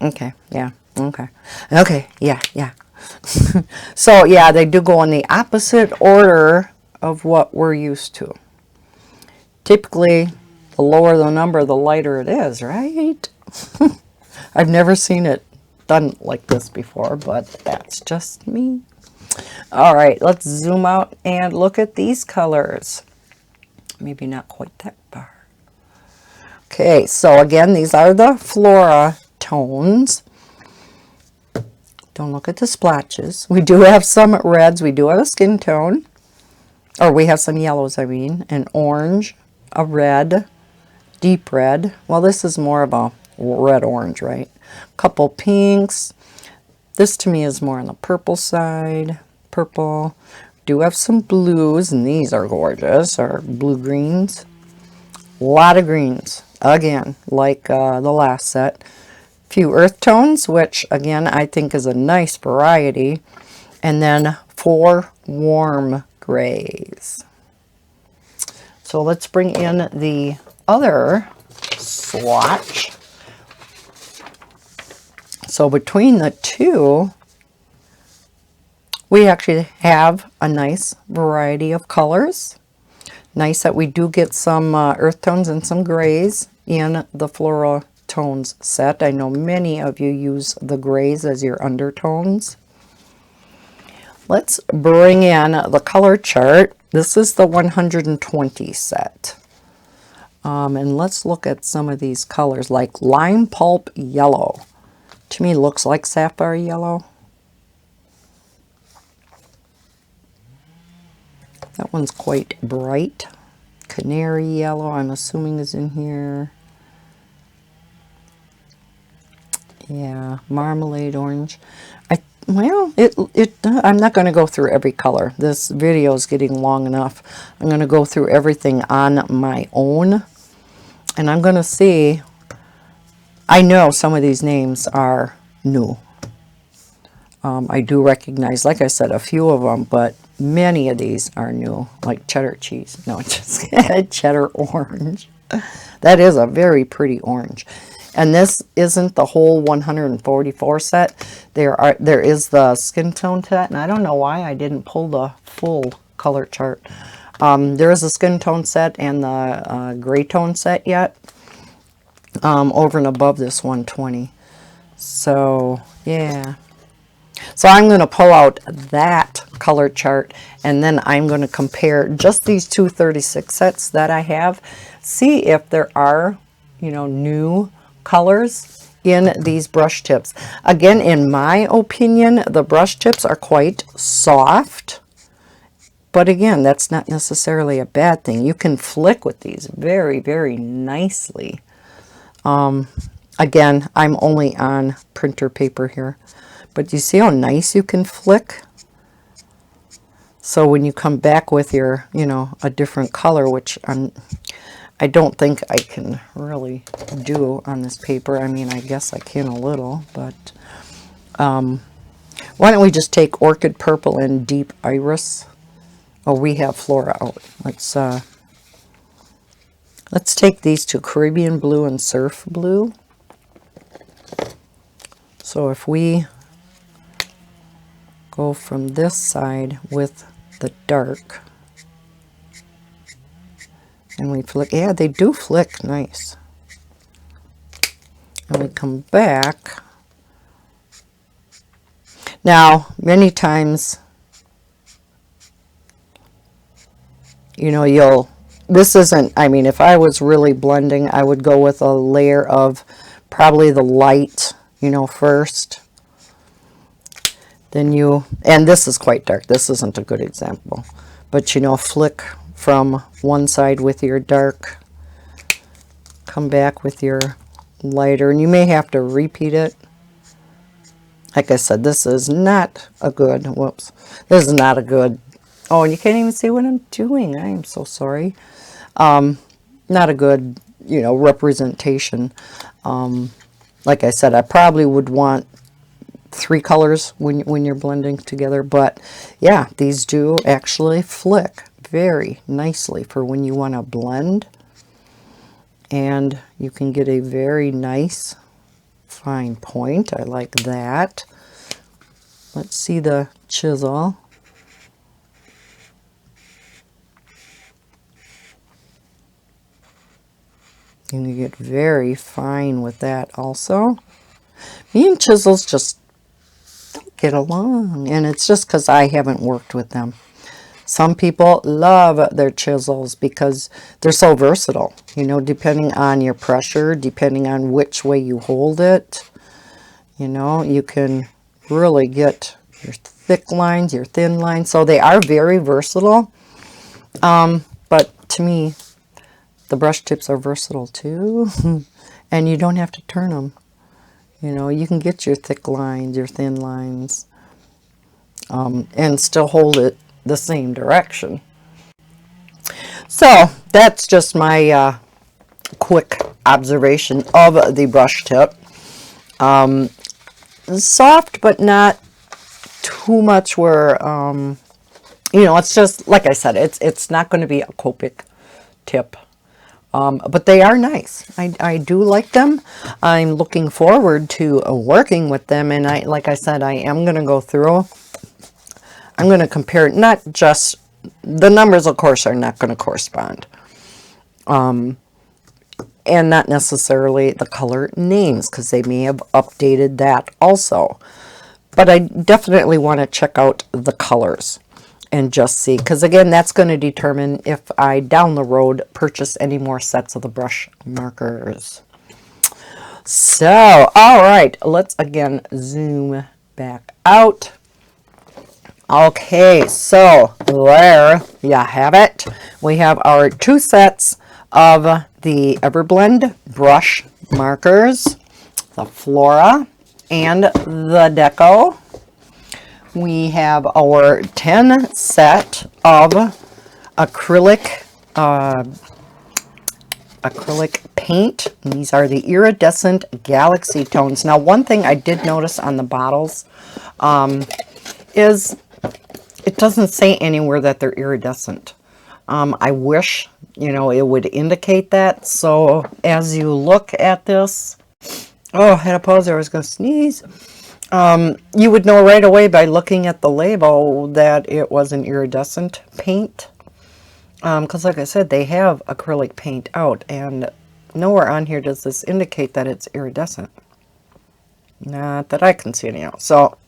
Okay, yeah, okay. Okay, yeah, yeah. So, yeah, they do go in the opposite order of what we're used to. Typically, the lower the number, the lighter it is, right? I've never seen it done like this before, but that's just me. All right, let's zoom out and look at these colors. Maybe not quite that far. Okay, so again, these are the Flora tones. Don't look at the splotches. We do have some reds. We do have a skin tone. Or we have some yellows, I mean. An orange, a red, deep red. Well, this is more of a red-orange, right? Couple pinks. This to me is more on the purple side. Purple. Do have some blues, and these are gorgeous. Or blue-greens. A lot of greens. Again, like the last set. Few earth tones, which again I think is a nice variety, and then 4 warm grays. So let's bring in the other swatch. So between the two, we actually have a nice variety of colors. Nice that we do get some earth tones and some grays in the Flora tones set. I know many of you use the grays as your undertones. Let's bring in the color chart. This is the 120 set. And let's look at some of these colors, like lime pulp yellow. To me, looks like sapphire yellow. That one's quite bright. Canary yellow, I'm assuming, is in here. Yeah, marmalade orange. I'm not going to go through every color. This video is getting long enough. I'm going to go through everything on my own. And I'm going to see, I know some of these names are new. I do recognize, like I said, a few of them, but many of these are new, like cheddar cheese. No, just cheddar orange. That is a very pretty orange. And this isn't the whole 144 set. There is the skin tone set, and I don't know why I didn't pull the full color chart. There is a skin tone set and the gray tone set yet, over and above this 120. So, yeah. So I'm going to pull out that color chart, and then I'm going to compare just these two 36 sets that I have. See if there are, new colors in these brush tips. Again, in my opinion, the brush tips are quite soft. But again, that's not necessarily a bad thing. You can flick with these very, very nicely. Again, I'm only on printer paper here. But you see how nice you can flick? So when you come back with your, a different color, which I don't think I can really do on this paper. I mean, I guess I can a little, but why don't we just take Orchid Purple and Deep Iris? Oh, we have Flora out. Let's take these to Caribbean Blue and Surf Blue. So if we go from this side with the dark, and we flick, yeah, they do flick nice. And we come back. Now, many times, this isn't, I mean, if I was really blending, I would go with a layer of probably the light, first. Then and this is quite dark. This isn't a good example. But, flick from one side with your dark, come back with your lighter, and you may have to repeat it. Like I said, this is not a good, this is not a good, oh, and you can't even see what I'm doing. I am so sorry. Not a good, representation. Like I said, I probably would want three colors when you're blending together. But yeah, these do actually flick very nicely for when you want to blend, and you can get a very nice fine point. I like that. Let's see the chisel. And you get very fine with that also. Me and chisels just don't get along, and it's just because I haven't worked with them. Some people love their chisels because they're so versatile, you know, depending on your pressure, depending on which way you hold it. You know, you can really get your thick lines, your thin lines. So they are very versatile. But to me, the brush tips are versatile too. And you don't have to turn them. You know, you can get your thick lines, your thin lines, and still hold it the same direction. So that's just my quick observation of the brush tip. Soft, but not too much where, you know, it's just, like I said, it's not going to be a Copic tip. But they are nice. I do like them. I'm looking forward to working with them. And like I said, I am going to go through. I'm going to compare, not just, the numbers, of course, are not going to correspond. And not necessarily the color names, because they may have updated that also. But I definitely want to check out the colors and just see, because again, that's going to determine if I down the road purchase any more sets of the brush markers. So, all right, let's again zoom back out. Okay, so there you have it. We have our two sets of the Everblend brush markers, the Flora and the Deco. We have our 10 set of acrylic paint. These are the Iridescent Galaxy tones. Now, one thing I did notice on the bottles is it doesn't say anywhere that they're iridescent. I wish, you know, it would indicate that. So as you look at this, oh, I had a pause there, I was going to sneeze. You would know right away by looking at the label that it was an iridescent paint. Because like I said, they have acrylic paint out, and nowhere on here does this indicate that it's iridescent. Not that I can see anyhow. So,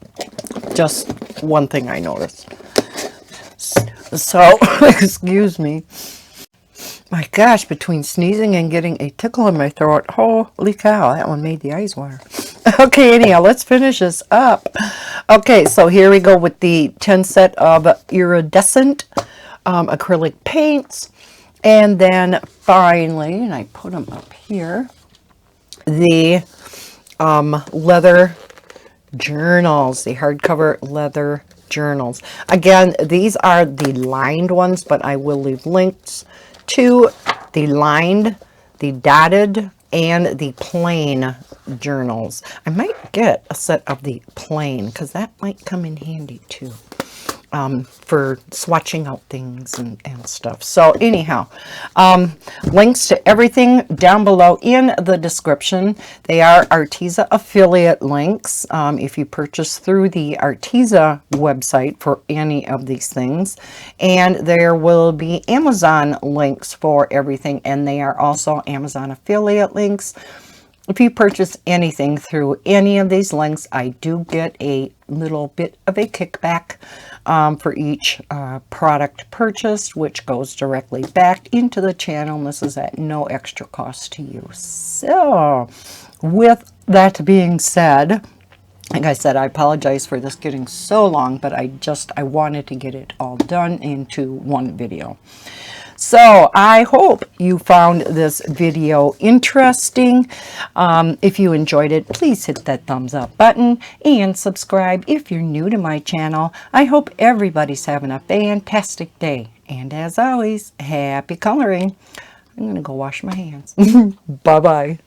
just one thing I noticed. So, excuse me. My gosh, between sneezing and getting a tickle in my throat, holy cow, that one made the eyes water. Okay, anyhow, let's finish this up. Okay, so here we go with the 10 set of iridescent acrylic paints. And then finally, and I put them up here, the leather journals, the hardcover leather journals. Again, these are the lined ones, but I will leave links to the lined, the dotted, and the plain journals. I might get a set of the plain, because that might come in handy too, for swatching out things and stuff. So anyhow, links to everything down below in the description. They are Arteza affiliate links. If you purchase through the Arteza website for any of these things, and there will be Amazon links for everything, and they are also Amazon affiliate links. If you purchase anything through any of these links, I do get a little bit of a kickback for each product purchased, which goes directly back into the channel. And this is at no extra cost to you. So, with that being said, like I said, I apologize for this getting so long, but I wanted to get it all done into one video. So I hope you found this video interesting. If you enjoyed it, please hit that thumbs up button and subscribe if you're new to my channel. I hope everybody's having a fantastic day. And as always, happy coloring. I'm going to go wash my hands. Bye-bye.